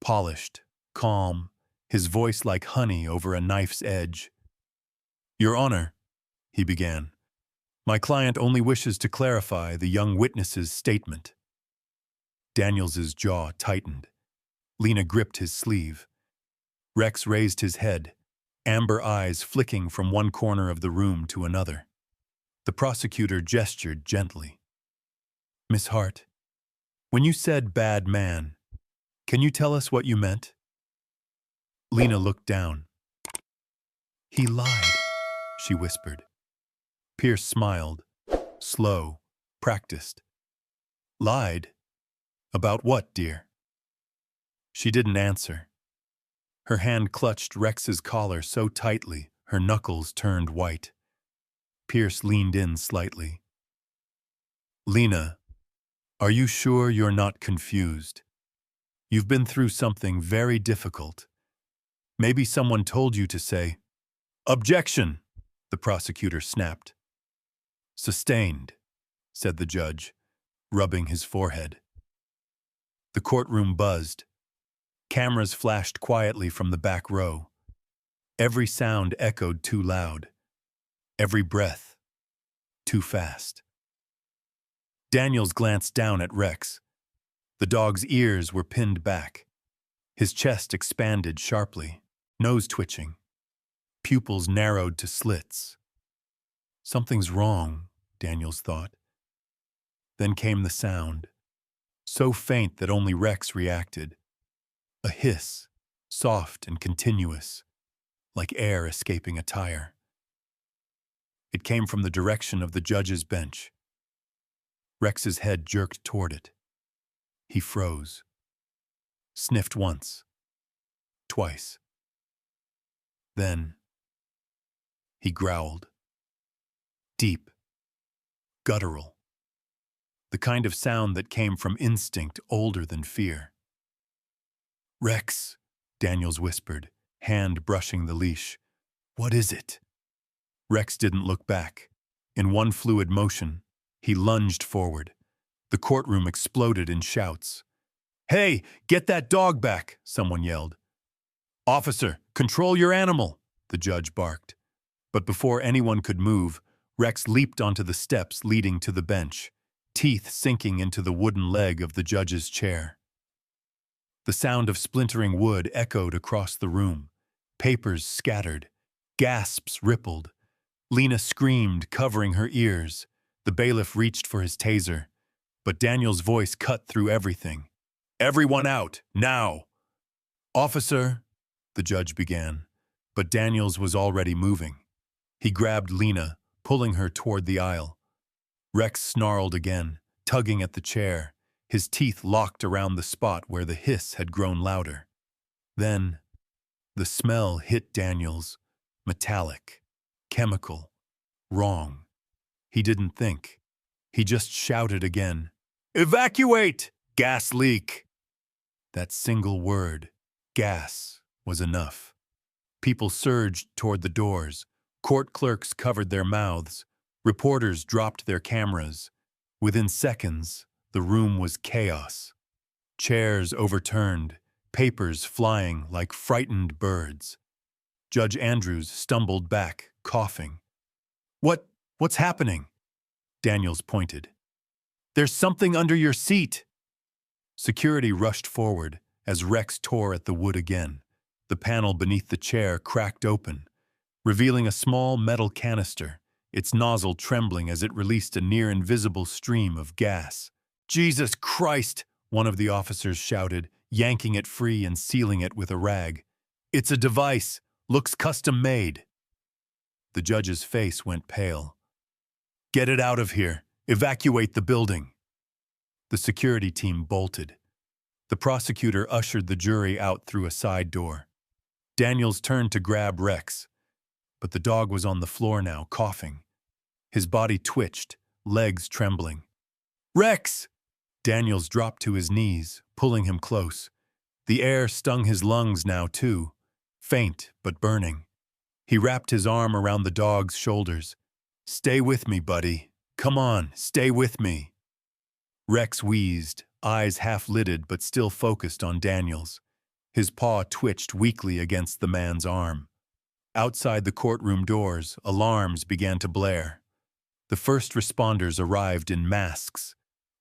[SPEAKER 1] polished, calm, his voice like honey over a knife's edge. "Your Honor," he began, "my client only wishes to clarify the young witness's statement." Daniels's jaw tightened. Lena gripped his sleeve. Rex raised his head, amber eyes flicking from one corner of the room to another. The prosecutor gestured gently. "Miss Hart, when you said bad man, can you tell us what you meant?" Lena looked down. "He lied," she whispered. Pierce smiled. Slow, practiced. "Lied? About what, dear?" She didn't answer. Her hand clutched Rex's collar so tightly, her knuckles turned white. Pierce leaned in slightly. "Lena, are you sure you're not confused? You've been through something very difficult. Maybe someone told you to say—" "Objection!" the prosecutor snapped. "Sustained," said the judge, rubbing his forehead. The courtroom buzzed. Cameras flashed quietly from the back row. Every sound echoed too loud. Every breath too fast. Daniels glanced down at Rex. The dog's ears were pinned back. His chest expanded sharply, nose twitching. Pupils narrowed to slits. Something's wrong, Daniels thought. Then came the sound, so faint that only Rex reacted. A hiss, soft and continuous, like air escaping a tire. It came from the direction of the judge's bench. Rex's head jerked toward it. He froze. Sniffed once. Twice. Then he growled. Deep. Guttural. The kind of sound that came from instinct older than fear. "Rex," Daniels whispered, hand brushing the leash. "What is it?" Rex didn't look back. In one fluid motion, he lunged forward. The courtroom exploded in shouts. "Hey, get that dog back!" someone yelled. "Officer, control your animal!" the judge barked. But before anyone could move, Rex leaped onto the steps leading to the bench, teeth sinking into the wooden leg of the judge's chair. The sound of splintering wood echoed across the room. Papers scattered. Gasps rippled. Lena screamed, covering her ears. The bailiff reached for his taser, but Daniel's voice cut through everything. "Everyone out, now!" "Officer," the judge began, but Daniels was already moving. He grabbed Lena, pulling her toward the aisle. Rex snarled again, tugging at the chair, his teeth locked around the spot where the hiss had grown louder. Then, the smell hit Daniels, metallic, chemical, wrong. He didn't think. He just shouted again, "Evacuate! Gas leak!" That single word, gas, was enough. People surged toward the doors. Court clerks covered their mouths. Reporters dropped their cameras. Within seconds, the room was chaos. Chairs overturned, papers flying like frightened birds. Judge Andrews stumbled back, coughing. What's happening?" Daniels pointed. "There's something under your seat." Security rushed forward as Rex tore at the wood again. The panel beneath the chair cracked open, revealing a small metal canister, its nozzle trembling as it released a near-invisible stream of gas. "Jesus Christ!" one of the officers shouted, yanking it free and sealing it with a rag. "It's a device. Looks custom-made." The judge's face went pale. "Get it out of here. Evacuate the building." The security team bolted. The prosecutor ushered the jury out through a side door. Daniels turned to grab Rex, but the dog was on the floor now, coughing. His body twitched, legs trembling. "Rex!" Daniels dropped to his knees, pulling him close. The air stung his lungs now, too, faint but burning. He wrapped his arm around the dog's shoulders. "Stay with me, buddy. Come on, stay with me." Rex wheezed, eyes half-lidded but still focused on Daniels. His paw twitched weakly against the man's arm. Outside the courtroom doors, alarms began to blare. The first responders arrived in masks.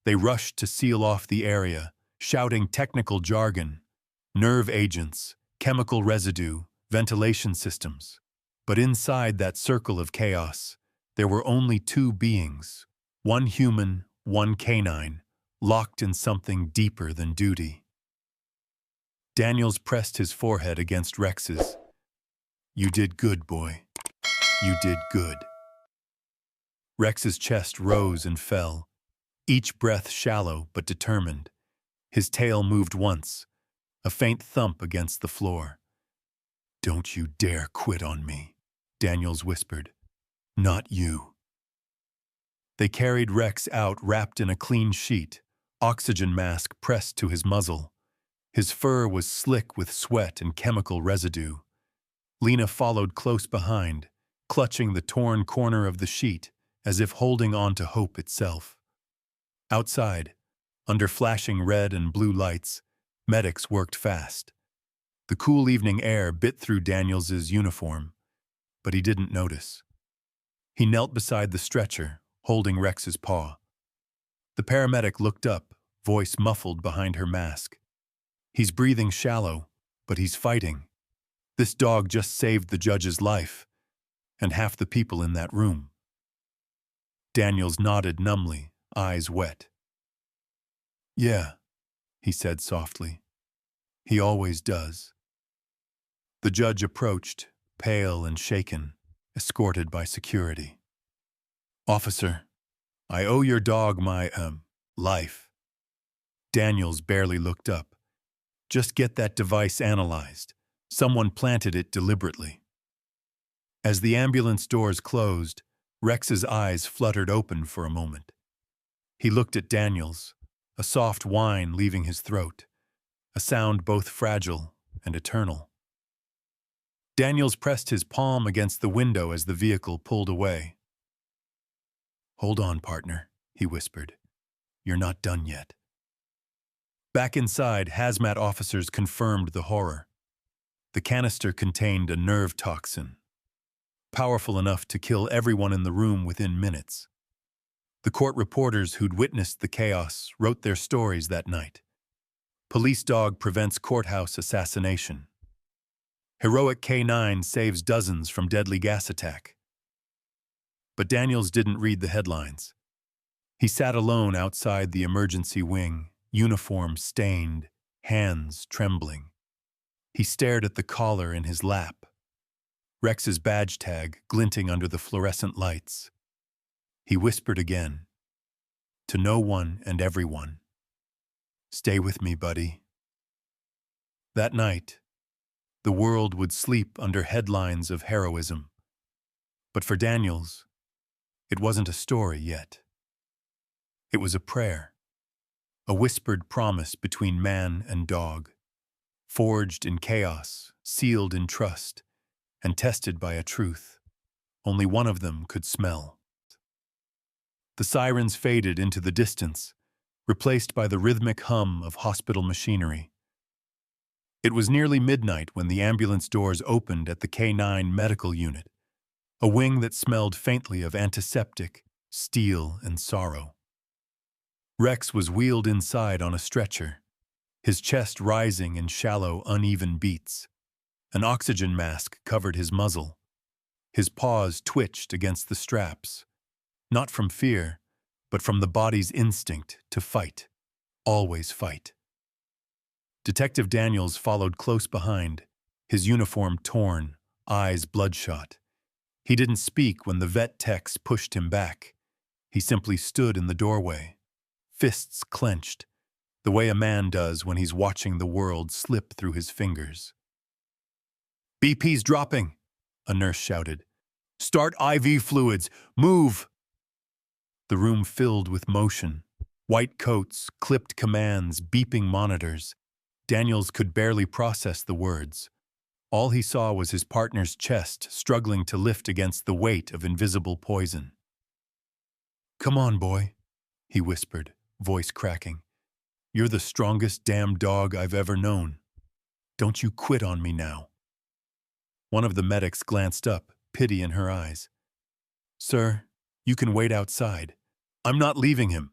[SPEAKER 1] They rushed to seal off the area, shouting technical jargon, nerve agents, chemical residue, ventilation systems. But inside that circle of chaos, there were only two beings, one human, one canine, locked in something deeper than duty. Daniels pressed his forehead against Rex's. "You did good, boy. You did good." Rex's chest rose and fell, each breath shallow but determined. His tail moved once, a faint thump against the floor. "Don't you dare quit on me," Daniels whispered. "Not you." They carried Rex out wrapped in a clean sheet, oxygen mask pressed to his muzzle. His fur was slick with sweat and chemical residue. Lena followed close behind, clutching the torn corner of the sheet as if holding on to hope itself. Outside, under flashing red and blue lights, medics worked fast. The cool evening air bit through Daniels's uniform, but he didn't notice. He knelt beside the stretcher, holding Rex's paw. The paramedic looked up, voice muffled behind her mask. "He's breathing shallow, but he's fighting. This dog just saved the judge's life, and half the people in that room." Daniels nodded numbly, eyes wet. "Yeah," he said softly. "He always does." The judge approached, pale and shaken, escorted by security. "Officer, I owe your dog my, life." Daniels barely looked up. "Just get that device analyzed. Someone planted it deliberately." As the ambulance doors closed, Rex's eyes fluttered open for a moment. He looked at Daniels, a soft whine leaving his throat, a sound both fragile and eternal. Daniels pressed his palm against the window as the vehicle pulled away. "Hold on, partner," he whispered. "You're not done yet." Back inside, hazmat officers confirmed the horror. The canister contained a nerve toxin, powerful enough to kill everyone in the room within minutes. The court reporters who'd witnessed the chaos wrote their stories that night. "Police dog prevents courthouse assassination." "Heroic K9 saves dozens from deadly gas attack." But Daniels didn't read the headlines. He sat alone outside the emergency wing, uniform stained, hands trembling. He stared at the collar in his lap, Rex's badge tag glinting under the fluorescent lights. He whispered again, to no one and everyone, "Stay with me, buddy." That night, the world would sleep under headlines of heroism. But for Daniels, it wasn't a story yet. It was a prayer, a whispered promise between man and dog, forged in chaos, sealed in trust, and tested by a truth only one of them could smell. The sirens faded into the distance, replaced by the rhythmic hum of hospital machinery. It was nearly midnight when the ambulance doors opened at the K9 medical unit, a wing that smelled faintly of antiseptic, steel, and sorrow. Rex was wheeled inside on a stretcher, his chest rising in shallow, uneven beats. An oxygen mask covered his muzzle. His paws twitched against the straps, not from fear, but from the body's instinct to fight, always fight. Detective Daniels followed close behind, his uniform torn, eyes bloodshot. He didn't speak when the vet techs pushed him back. He simply stood in the doorway, fists clenched, the way a man does when he's watching the world slip through his fingers. "BP's dropping," a nurse shouted. "Start IV fluids. Move!" The room filled with motion. White coats, clipped commands, beeping monitors. Daniels could barely process the words. All he saw was his partner's chest struggling to lift against the weight of invisible poison. "Come on, boy," he whispered, voice cracking. "You're the strongest damn dog I've ever known. Don't you quit on me now." One of the medics glanced up, pity in her eyes. "Sir, you can wait outside. I'm not leaving him."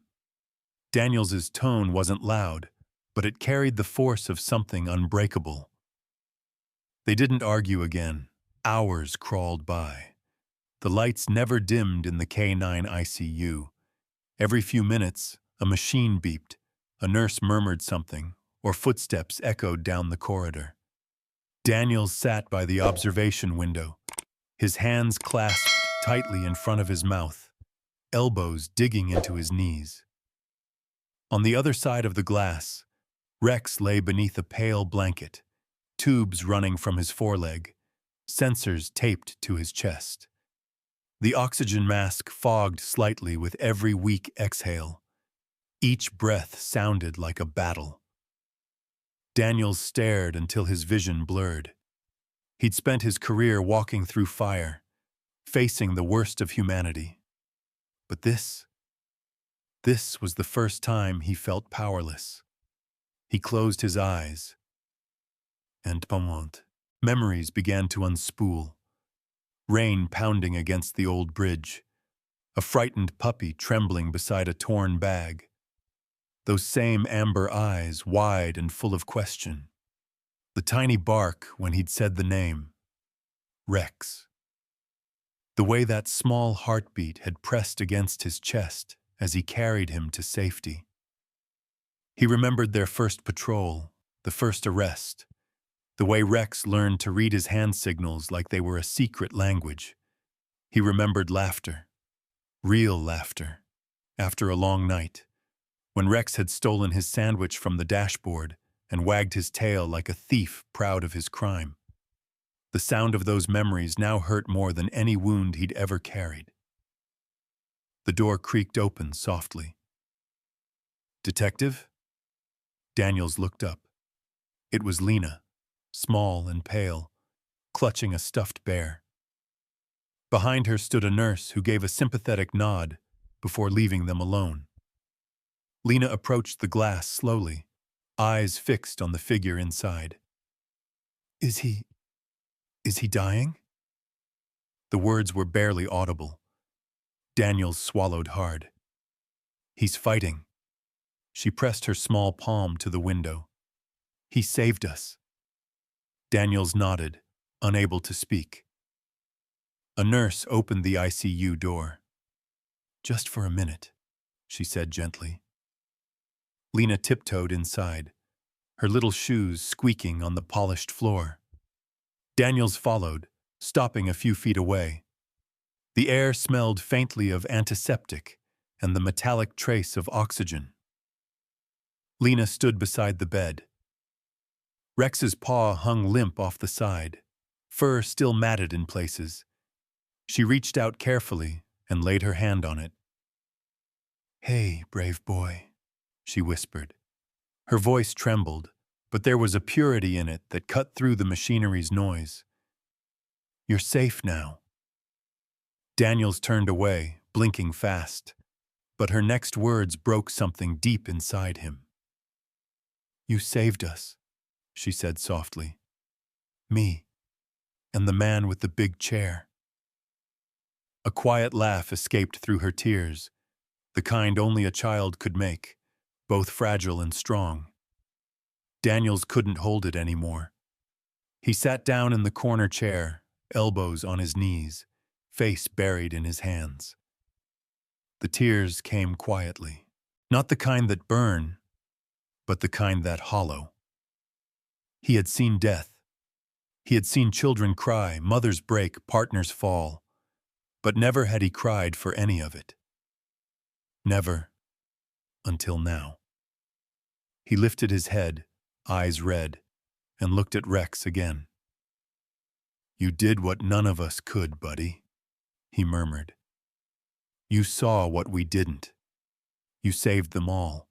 [SPEAKER 1] Daniels's tone wasn't loud, but it carried the force of something unbreakable. They didn't argue again. Hours crawled by. The lights never dimmed in the K9 ICU. Every few minutes, a machine beeped. A nurse murmured something, or footsteps echoed down the corridor. Daniels sat by the observation window, his hands clasped tightly in front of his mouth, elbows digging into his knees. On the other side of the glass, Rex lay beneath a pale blanket, tubes running from his foreleg, sensors taped to his chest. The oxygen mask fogged slightly with every weak exhale. Each breath sounded like a battle. Daniels stared until his vision blurred. He'd spent his career walking through fire, facing the worst of humanity. But this was the first time he felt powerless. He closed his eyes, and memories began to unspool. Rain pounding against the old bridge, a frightened puppy trembling beside a torn bag. Those same amber eyes, wide and full of question. The tiny bark when he'd said the name, Rex. The way that small heartbeat had pressed against his chest as he carried him to safety. He remembered their first patrol, the first arrest, the way Rex learned to read his hand signals like they were a secret language. He remembered laughter, real laughter, after a long night, when Rex had stolen his sandwich from the dashboard and wagged his tail like a thief proud of his crime. The sound of those memories now hurt more than any wound he'd ever carried. The door creaked open softly. "Detective?" Daniels looked up. It was Lena, small and pale, clutching a stuffed bear. Behind her stood a nurse who gave a sympathetic nod before leaving them alone. Lena approached the glass slowly, eyes fixed on the figure inside. Is he dying?" The words were barely audible. Daniels swallowed hard. "He's fighting." She pressed her small palm to the window. "He saved us." Daniels nodded, unable to speak. A nurse opened the ICU door. "Just for a minute," she said gently. Lena tiptoed inside, her little shoes squeaking on the polished floor. Daniels followed, stopping a few feet away. The air smelled faintly of antiseptic and the metallic trace of oxygen. Lena stood beside the bed. Rex's paw hung limp off the side, fur still matted in places. She reached out carefully and laid her hand on it. "Hey, brave boy," she whispered. Her voice trembled, but there was a purity in it that cut through the machinery's noise. "You're safe now." Daniels turned away, blinking fast, but her next words broke something deep inside him. "You saved us," she said softly. "Me, and the man with the big chair." A quiet laugh escaped through her tears, the kind only a child could make, both fragile and strong. Daniels couldn't hold it anymore. He sat down in the corner chair, elbows on his knees, face buried in his hands. The tears came quietly, not the kind that burn, but the kind that hollow. He had seen death. He had seen children cry, mothers break, partners fall, but never had he cried for any of it. Never, until now. He lifted his head, eyes red, and looked at Rex again. "You did what none of us could, buddy," he murmured. "You saw what we didn't. You saved them all,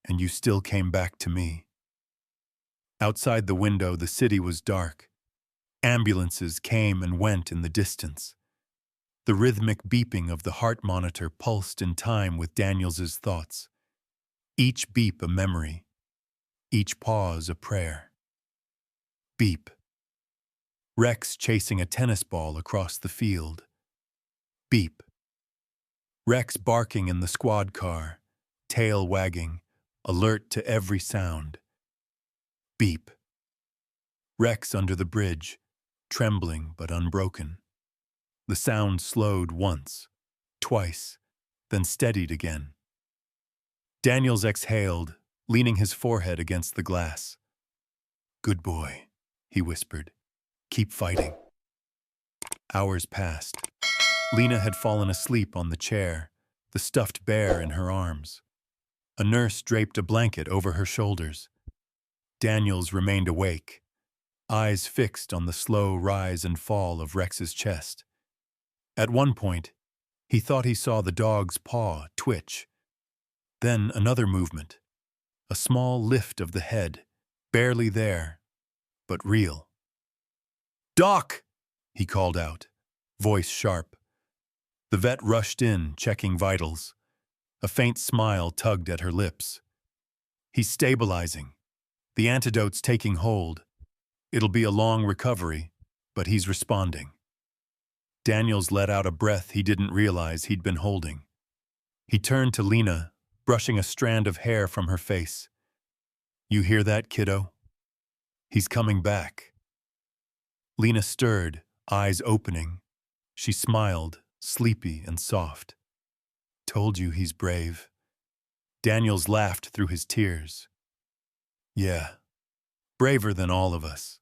[SPEAKER 1] and you still came back to me." Outside the window, the city was dark. Ambulances came and went in the distance. The rhythmic beeping of the heart monitor pulsed in time with Daniels's thoughts. Each beep a memory, each pause a prayer. Beep. Rex chasing a tennis ball across the field. Beep. Rex barking in the squad car, tail wagging, alert to every sound. Beep. Rex under the bridge, trembling but unbroken. The sound slowed once, twice, then steadied again. Daniels exhaled, leaning his forehead against the glass. "Good boy," he whispered. "Keep fighting." Hours passed. Lena had fallen asleep on the chair, the stuffed bear in her arms. A nurse draped a blanket over her shoulders. Daniels remained awake, eyes fixed on the slow rise and fall of Rex's chest. At one point, he thought he saw the dog's paw twitch. Then another movement, a small lift of the head, barely there, but real. "Doc!" he called out, voice sharp. The vet rushed in, checking vitals. A faint smile tugged at her lips. "He's stabilizing. The antidote's taking hold. It'll be a long recovery, but he's responding." Daniels let out a breath he didn't realize he'd been holding. He turned to Lena, brushing a strand of hair from her face. "You hear that, kiddo? He's coming back." Lena stirred, eyes opening. She smiled, sleepy and soft. "Told you he's brave." Daniels laughed through his tears. "Yeah, braver than all of us."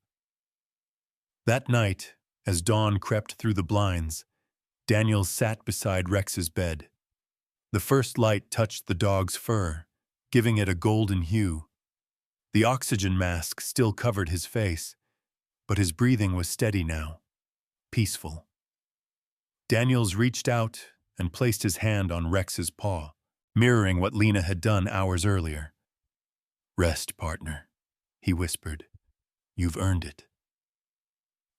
[SPEAKER 1] That night, as dawn crept through the blinds, Daniels sat beside Rex's bed. The first light touched the dog's fur, giving it a golden hue. The oxygen mask still covered his face, but his breathing was steady now, peaceful. Daniels reached out and placed his hand on Rex's paw, mirroring what Lena had done hours earlier. "Rest, partner," he whispered. "You've earned it."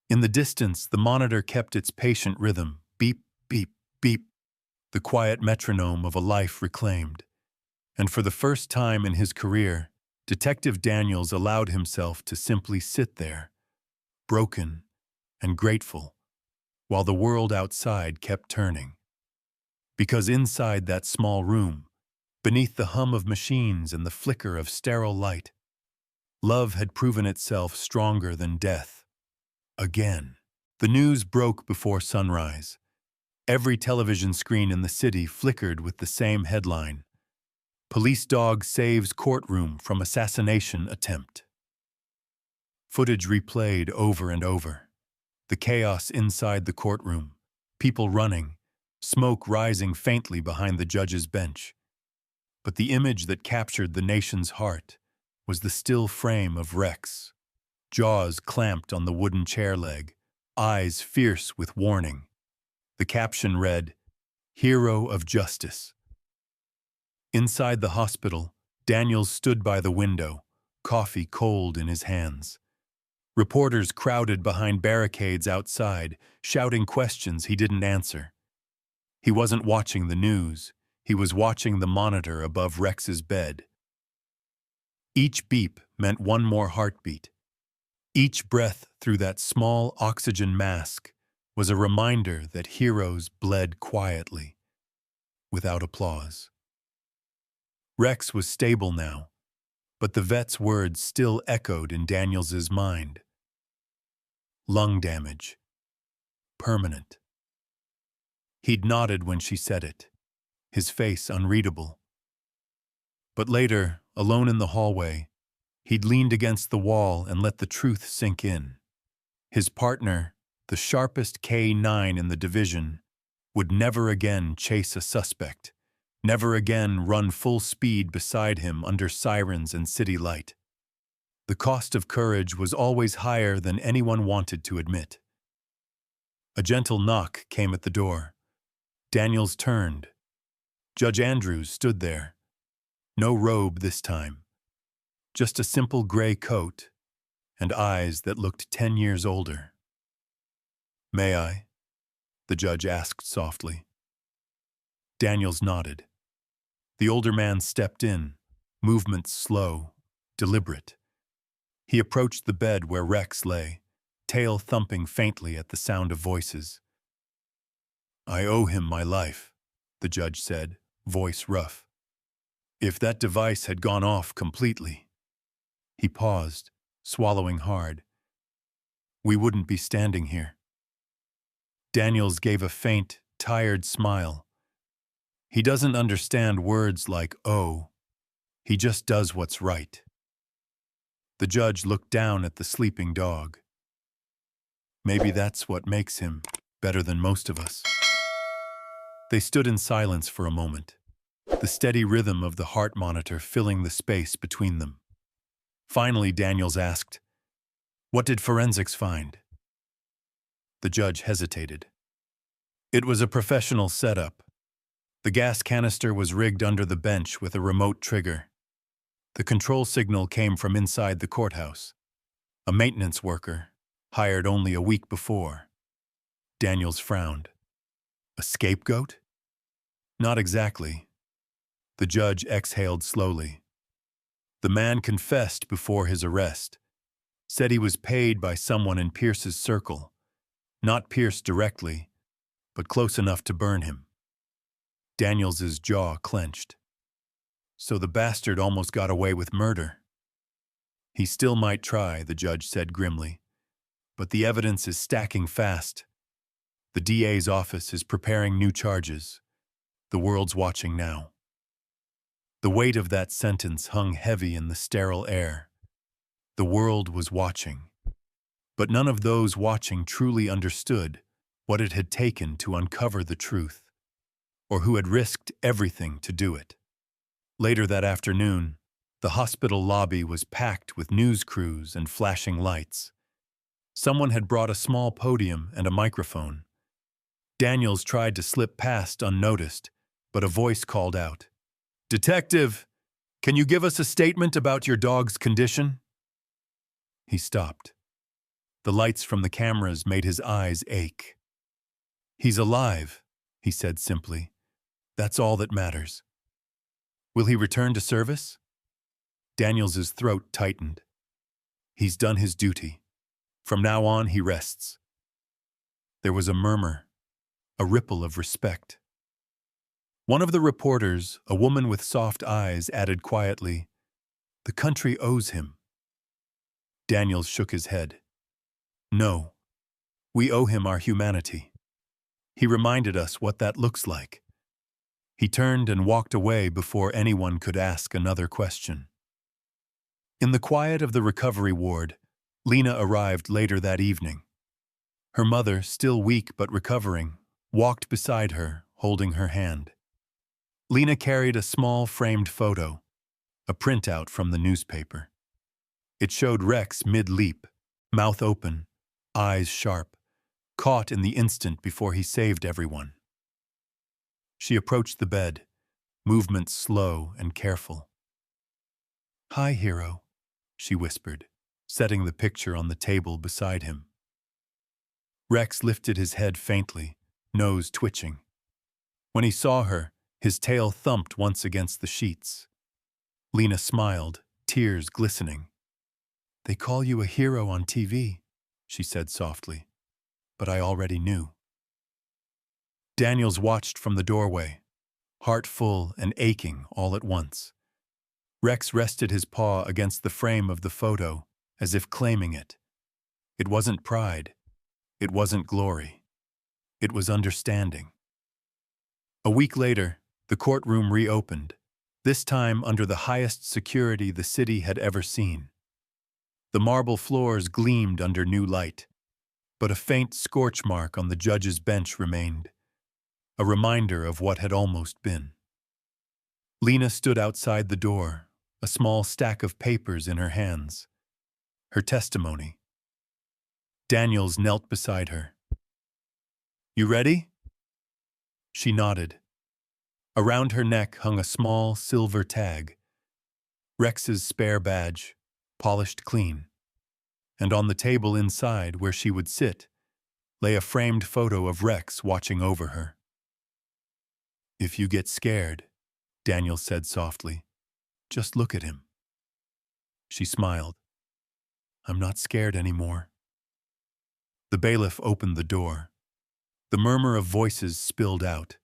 [SPEAKER 1] In the distance, the monitor kept its patient rhythm, beep, beep, beep, the quiet metronome of a life reclaimed. And for the first time in his career, Detective Daniels allowed himself to simply sit there, broken and grateful, while the world outside kept turning. Because inside that small room, beneath the hum of machines and the flicker of sterile light, love had proven itself stronger than death. Again. The news broke before sunrise. Every television screen in the city flickered with the same headline: "Police dog saves courtroom from assassination attempt." Footage replayed over and over. The chaos inside the courtroom, people running, smoke rising faintly behind the judge's bench. But the image that captured the nation's heart was the still frame of Rex, jaws clamped on the wooden chair leg, eyes fierce with warning. The caption read, "Hero of Justice." Inside the hospital, Daniels stood by the window, coffee cold in his hands. Reporters crowded behind barricades outside, shouting questions he didn't answer. He wasn't watching the news. He was watching the monitor above Rex's bed. Each beep meant one more heartbeat. Each breath through that small oxygen mask was a reminder that heroes bled quietly, without applause. Rex was stable now, but the vet's words still echoed in Daniels's mind. Lung damage. Permanent. He'd nodded when she said it, his face unreadable. But later, alone in the hallway, he'd leaned against the wall and let the truth sink in. His partner, the sharpest K9 in the division, would never again chase a suspect, never again run full speed beside him under sirens and city light. The cost of courage was always higher than anyone wanted to admit. A gentle knock came at the door. Daniels turned. Judge Andrews stood there. No robe this time. Just a simple gray coat and eyes that looked 10 years older. "May I?" the judge asked softly. Daniels nodded. The older man stepped in, movements slow, deliberate. He approached the bed where Rex lay, tail thumping faintly at the sound of voices. "I owe him my life," the judge said, voice rough. "If that device had gone off completely—" He paused, swallowing hard. "We wouldn't be standing here." Daniels gave a faint, tired smile. He doesn't understand words like "oh." He just does what's right. The judge looked down at the sleeping dog. Maybe that's what makes him better than most of us. They stood in silence for a moment, the steady rhythm of the heart monitor filling the space between them. Finally, Daniels asked, "What did forensics find?" The judge hesitated. It was a professional setup. The gas canister was rigged under the bench with a remote trigger. The control signal came from inside the courthouse. A maintenance worker, hired only a week before. Daniels frowned. A scapegoat? Not exactly. The judge exhaled slowly. The man confessed before his arrest, said he was paid by someone in Pierce's circle, not Pierce directly, but close enough to burn him. Daniels's jaw clenched. So the bastard almost got away with murder. He still might try, the judge said grimly, but the evidence is stacking fast. The DA's office is preparing new charges. The world's watching now. The weight of that sentence hung heavy in the sterile air. The world was watching. But none of those watching truly understood what it had taken to uncover the truth, or who had risked everything to do it. Later that afternoon, the hospital lobby was packed with news crews and flashing lights. Someone had brought a small podium and a microphone. Daniels tried to slip past unnoticed, but a voice called out, "Detective, can you give us a statement about your dog's condition?" He stopped. The lights from the cameras made his eyes ache. "He's alive," he said simply. "That's all that matters." "Will he return to service?" Daniels's throat tightened. "He's done his duty. From now on, he rests." There was a murmur, a ripple of respect. One of the reporters, a woman with soft eyes, added quietly, "The country owes him." Daniels shook his head. "No, we owe him our humanity. He reminded us what that looks like." He turned and walked away before anyone could ask another question. In the quiet of the recovery ward, Lena arrived later that evening. Her mother, still weak but recovering, walked beside her, holding her hand. Lena carried a small framed photo, a printout from the newspaper. It showed Rex mid-leap, mouth open, eyes sharp, caught in the instant before he saved everyone. She approached the bed, movements slow and careful. "Hi, hero," she whispered, setting the picture on the table beside him. Rex lifted his head faintly, nose twitching. When he saw her, his tail thumped once against the sheets. Lena smiled, tears glistening. "They call you a hero on TV," she said softly, "but I already knew." Daniels watched from the doorway, heart full and aching all at once. Rex rested his paw against the frame of the photo, as if claiming it. It wasn't pride. It wasn't glory. It was understanding. A week later, the courtroom reopened, this time under the highest security the city had ever seen. The marble floors gleamed under new light, but a faint scorch mark on the judge's bench remained, a reminder of what had almost been. Lena stood outside the door, a small stack of papers in her hands. Her testimony. Daniels knelt beside her. "You ready?" She nodded. Around her neck hung a small silver tag, Rex's spare badge, polished clean. And on the table inside, where she would sit, lay a framed photo of Rex watching over her. "If you get scared," Daniel said softly, "just look at him." She smiled. "I'm not scared anymore." The bailiff opened the door. The murmur of voices spilled out,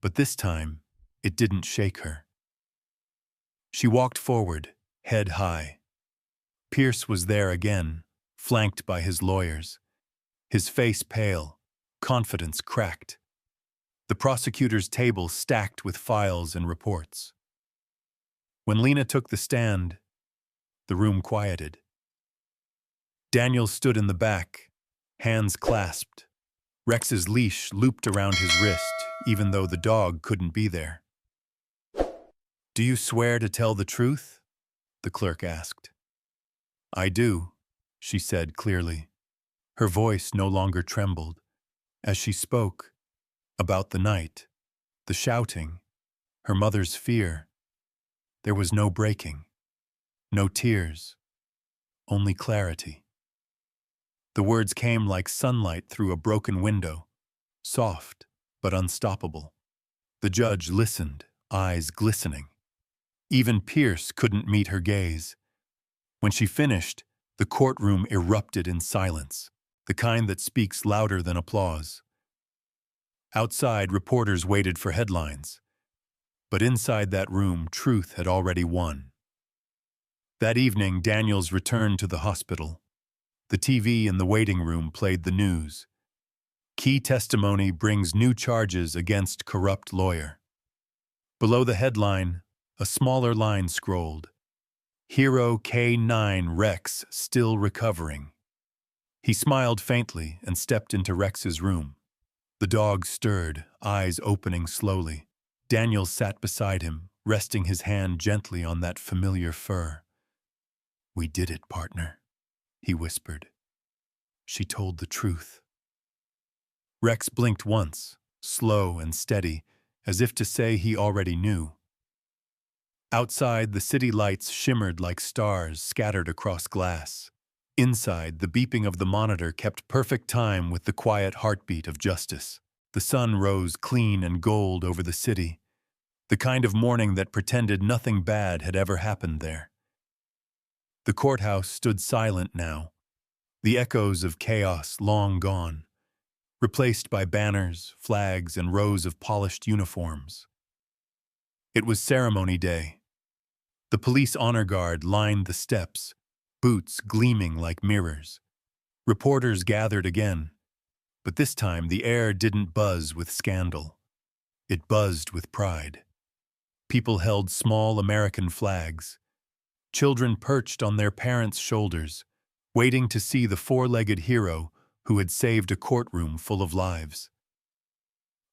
[SPEAKER 1] but this time it didn't shake her. She walked forward, head high. Pierce was there again, flanked by his lawyers. His face pale, confidence cracked. The prosecutor's table stacked with files and reports. When Lena took the stand, the room quieted. Daniel stood in the back, hands clasped. Rex's leash looped around his wrist, even though the dog couldn't be there. "Do you swear to tell the truth?" the clerk asked. "I do," she said clearly. Her voice no longer trembled. As she spoke, about the night, the shouting, her mother's fear, there was no breaking, no tears, only clarity. The words came like sunlight through a broken window, soft but unstoppable. The judge listened, eyes glistening. Even Pierce couldn't meet her gaze. When she finished, the courtroom erupted in silence, the kind that speaks louder than applause. Outside, reporters waited for headlines. But inside that room, truth had already won. That evening, Daniels returned to the hospital. The TV in the waiting room played the news. Key testimony brings new charges against corrupt lawyer. Below the headline, a smaller line scrolled. Hero K9 Rex still recovering. He smiled faintly and stepped into Rex's room. The dog stirred, eyes opening slowly. Daniel sat beside him, resting his hand gently on that familiar fur. "We did it, partner," he whispered. "She told the truth." Rex blinked once, slow and steady, as if to say he already knew. Outside, the city lights shimmered like stars scattered across glass. Inside, the beeping of the monitor kept perfect time with the quiet heartbeat of justice. The sun rose clean and gold over the city, the kind of morning that pretended nothing bad had ever happened there. The courthouse stood silent now, the echoes of chaos long gone, replaced by banners, flags, and rows of polished uniforms. It was ceremony day. The police honor guard lined the steps, boots gleaming like mirrors. Reporters gathered again, but this time the air didn't buzz with scandal. It buzzed with pride. People held small American flags. Children perched on their parents' shoulders, waiting to see the four-legged hero who had saved a courtroom full of lives.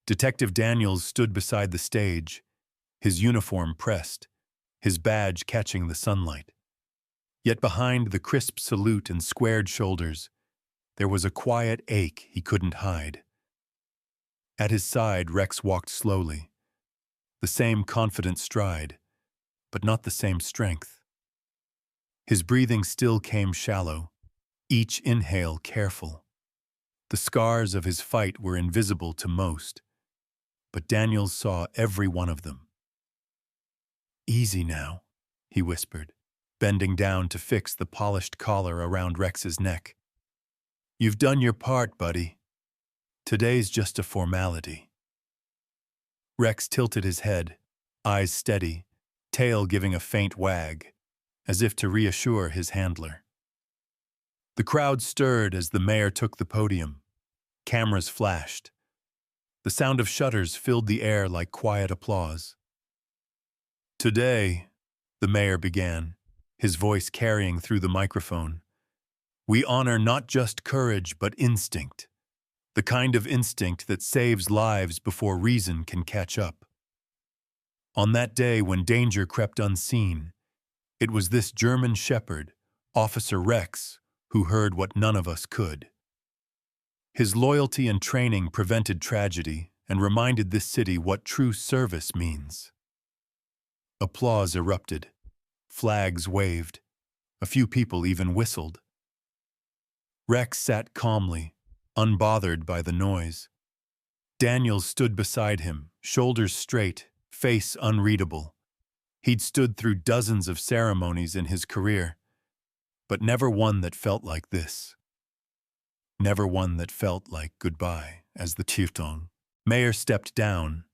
[SPEAKER 1] Detective Daniels stood beside the stage, his uniform pressed, his badge catching the sunlight. Yet behind the crisp salute and squared shoulders, there was a quiet ache he couldn't hide. At his side, Rex walked slowly, the same confident stride, but not the same strength. His breathing still came shallow, each inhale careful. The scars of his fight were invisible to most, but Daniels saw every one of them. "Easy now," he whispered, bending down to fix the polished collar around Rex's neck. "You've done your part, buddy. Today's just a formality." Rex tilted his head, eyes steady, tail giving a faint wag, as if to reassure his handler. The crowd stirred as the mayor took the podium. Cameras flashed. The sound of shutters filled the air like quiet applause. "Today," the mayor began, his voice carrying through the microphone, "we honor not just courage but instinct, the kind of instinct that saves lives before reason can catch up. On that day when danger crept unseen, it was this German shepherd, Officer Rex, who heard what none of us could. His loyalty and training prevented tragedy and reminded this city what true service means." Applause erupted. Flags waved. A few people even whistled. Rex sat calmly, unbothered by the noise. Daniels stood beside him, shoulders straight, face unreadable. He'd stood through dozens of ceremonies in his career, but never one that felt like this. Never one that felt like goodbye, as the chieftain. Mayor stepped down.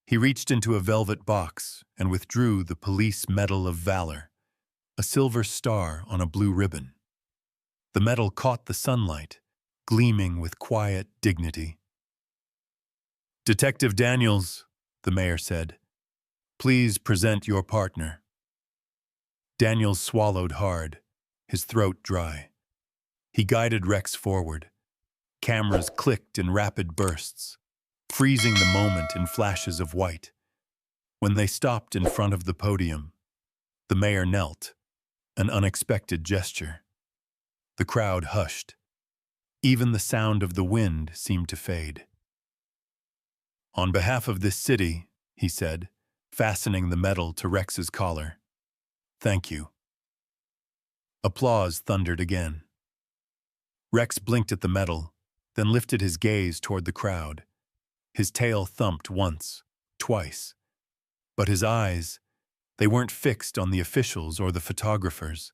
[SPEAKER 1] He reached into a velvet box and withdrew the Police Medal of Valor, a silver star on a blue ribbon. The medal caught the sunlight, gleaming with quiet dignity. "Detective Daniels," the mayor said, "please present your partner." Daniels swallowed hard, his throat dry. He guided Rex forward. Cameras clicked in rapid bursts, freezing the moment in flashes of white. When they stopped in front of the podium, the mayor knelt, an unexpected gesture. The crowd hushed. Even the sound of the wind seemed to fade. "On behalf of this city," he said, fastening the medal to Rex's collar, "thank you." Applause thundered again. Rex blinked at the medal, then lifted his gaze toward the crowd. His tail thumped once, twice. But his eyes, they weren't fixed on the officials or the photographers.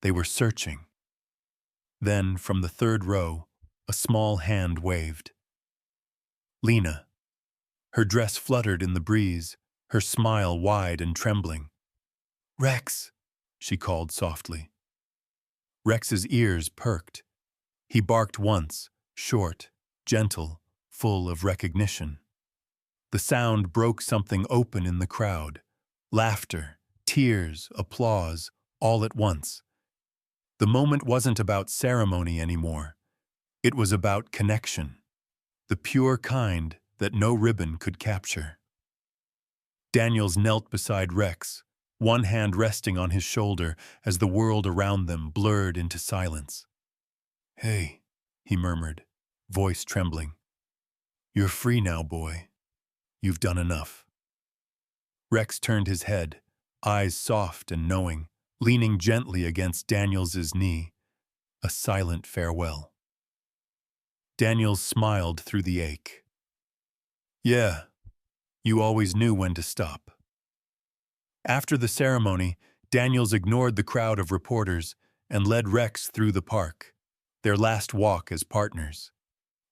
[SPEAKER 1] They were searching. Then, from the third row, a small hand waved. Lena. Her dress fluttered in the breeze, her smile wide and trembling. "Rex," she called softly. Rex's ears perked. He barked once, short, gentle, full of recognition. The sound broke something open in the crowd. Laughter, tears, applause, all at once. The moment wasn't about ceremony anymore. It was about connection, the pure kind that no ribbon could capture. Daniels knelt beside Rex, one hand resting on his shoulder as the world around them blurred into silence. "Hey," he murmured, voice trembling. "You're free now, boy. You've done enough." Rex turned his head, eyes soft and knowing, leaning gently against Daniels's knee, a silent farewell. Daniels smiled through the ache. "Yeah, you always knew when to stop." After the ceremony, Daniels ignored the crowd of reporters and led Rex through the park, their last walk as partners.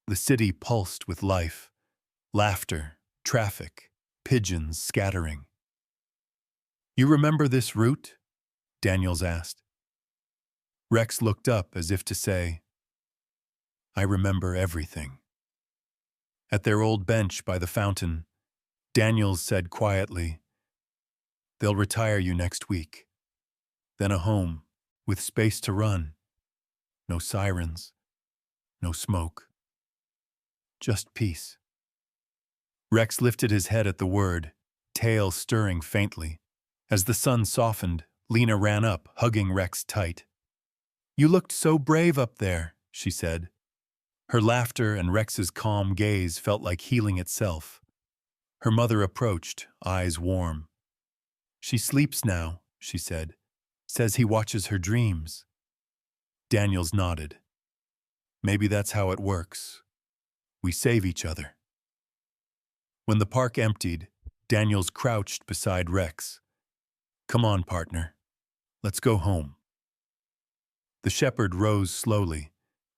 [SPEAKER 1] The city pulsed with life, laughter, traffic, pigeons scattering. "You remember this route?" Daniels asked. Rex looked up as if to say, "I remember everything." At their old bench by the fountain, Daniels said quietly, "They'll retire you next week. Then a home, with space to run. No sirens, no smoke. Just peace." Rex lifted his head at the word, tail stirring faintly. As the sun softened, Lena ran up, hugging Rex tight. "You looked so brave up there," she said. Her laughter and Rex's calm gaze felt like healing itself. Her mother approached, eyes warm. "She sleeps now," she said. "Says he watches her dreams." Daniels nodded. "Maybe that's how it works. We save each other." When the park emptied, Daniels crouched beside Rex. "Come on, partner. Let's go home." The shepherd rose slowly,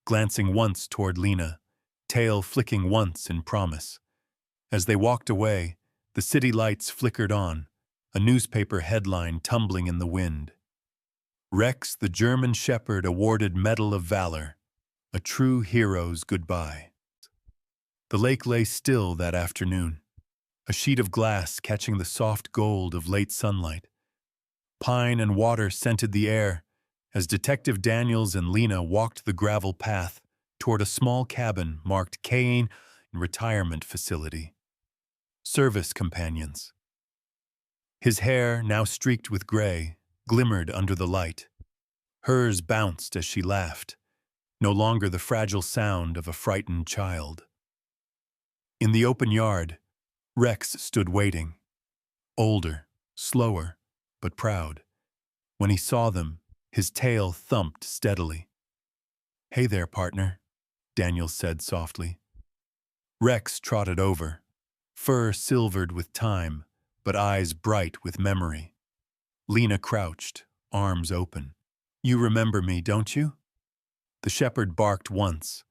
[SPEAKER 1] glancing once toward Lena, tail flicking once in promise. As they walked away, the city lights flickered on, a newspaper headline tumbling in the wind. "Rex the German Shepherd awarded Medal of Valor. A true hero's goodbye." The lake lay still that afternoon, a sheet of glass catching the soft gold of late sunlight. Pine and water scented the air as Detective Daniels and Lena walked the gravel path toward a small cabin marked Kane Retirement Facility. Service companions. His hair, now streaked with gray, glimmered under the light. Hers bounced as she laughed, no longer the fragile sound of a frightened child. In the open yard, Rex stood waiting, older, slower, but proud. When he saw them, his tail thumped steadily. "Hey there, partner," Daniels said softly. Rex trotted over, fur silvered with time, but eyes bright with memory. Lena crouched, arms open. "You remember me, don't you?" The shepherd barked once,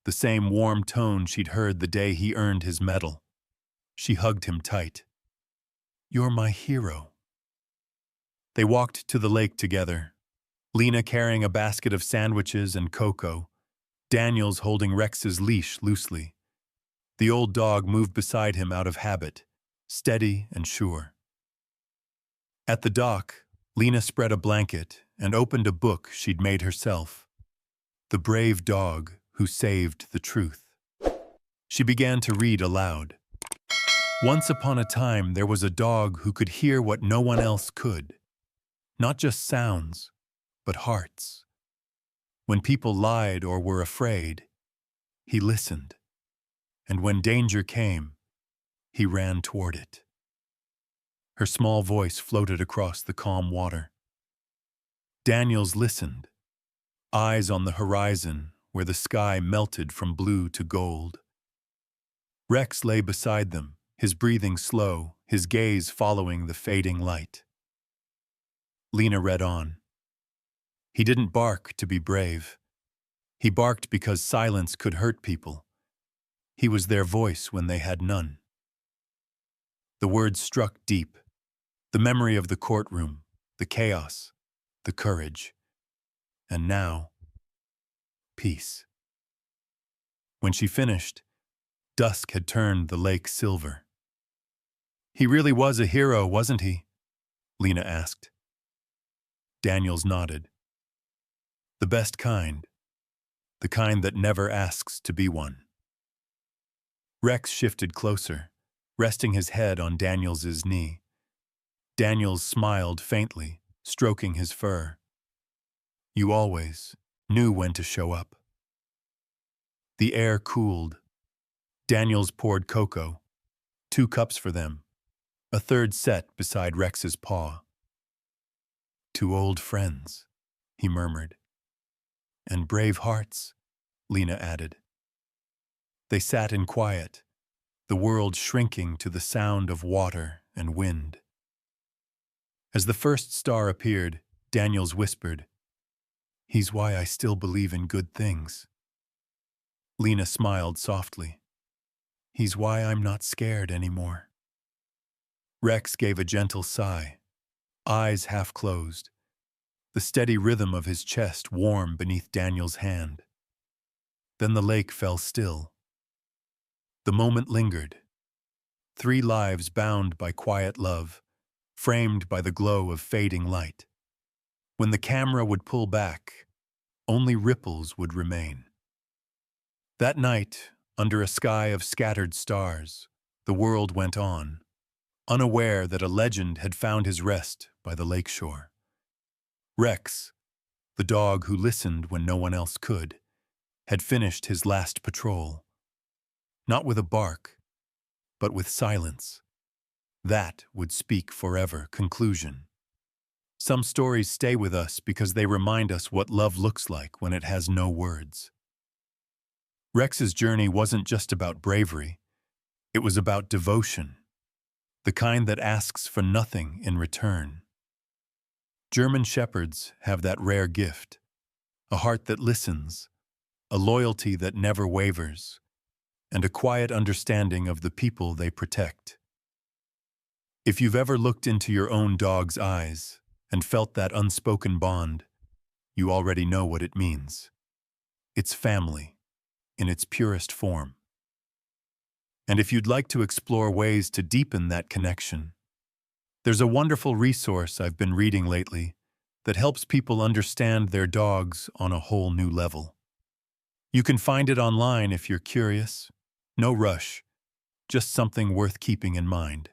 [SPEAKER 1] the same warm tone she'd heard the day he earned his medal. She hugged him tight. "You're my hero." They walked to the lake together, Lena carrying a basket of sandwiches and cocoa, Daniels holding Rex's leash loosely. The old dog moved beside him out of habit, steady and sure. At the dock, Lena spread a blanket and opened a book she'd made herself, The Brave Dog Who Saved the Truth. She began to read aloud. Once upon a time, there was a dog who could hear what no one else could. Not just sounds, but hearts. When people lied or were afraid, he listened. And when danger came, he ran toward it. Her small voice floated across the calm water. Daniels listened, eyes on the horizon where the sky melted from blue to gold. Rex lay beside them, his breathing slow, his gaze following the fading light. Lena read on. He didn't bark to be brave. He barked because silence could hurt people. He was their voice when they had none. The words struck deep. The memory of the courtroom, the chaos, the courage. And now, peace. When she finished, dusk had turned the lake silver. He really was a hero, wasn't he? Lena asked. Daniels nodded. The best kind. The kind that never asks to be one. Rex shifted closer, resting his head on Daniels's knee. Daniels smiled faintly, stroking his fur. You always knew when to show up. The air cooled. Daniels poured cocoa, 2 cups for them, a third set beside Rex's paw. 2 old friends, he murmured. And brave hearts, Lena added. They sat in quiet, the world shrinking to the sound of water and wind. As the first star appeared, Daniels whispered, He's why I still believe in good things. Lena smiled softly. He's why I'm not scared anymore. Rex gave a gentle sigh, eyes half closed, the steady rhythm of his chest warm beneath Daniel's hand. Then the lake fell still. The moment lingered. 3 lives bound by quiet love, framed by the glow of fading light. When the camera would pull back, only ripples would remain. That night, under a sky of scattered stars, the world went on, unaware that a legend had found his rest by the lakeshore. Rex, the dog who listened when no one else could, had finished his last patrol. Not with a bark, but with silence. That would speak forever. Conclusion. Some stories stay with us because they remind us what love looks like when it has no words. Rex's journey wasn't just about bravery. It was about devotion, the kind that asks for nothing in return. German shepherds have that rare gift, a heart that listens, a loyalty that never wavers, and a quiet understanding of the people they protect. If you've ever looked into your own dog's eyes and felt that unspoken bond, you already know what it means. It's family, in its purest form. And if you'd like to explore ways to deepen that connection, there's a wonderful resource I've been reading lately that helps people understand their dogs on a whole new level. You can find it online if you're curious. No rush, just something worth keeping in mind.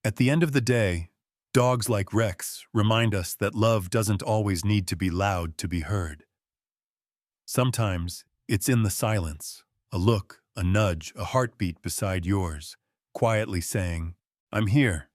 [SPEAKER 1] At the end of the day, dogs like Rex remind us that love doesn't always need to be loud to be heard. Sometimes it's in the silence, a look, a nudge, a heartbeat beside yours, quietly saying, I'm here.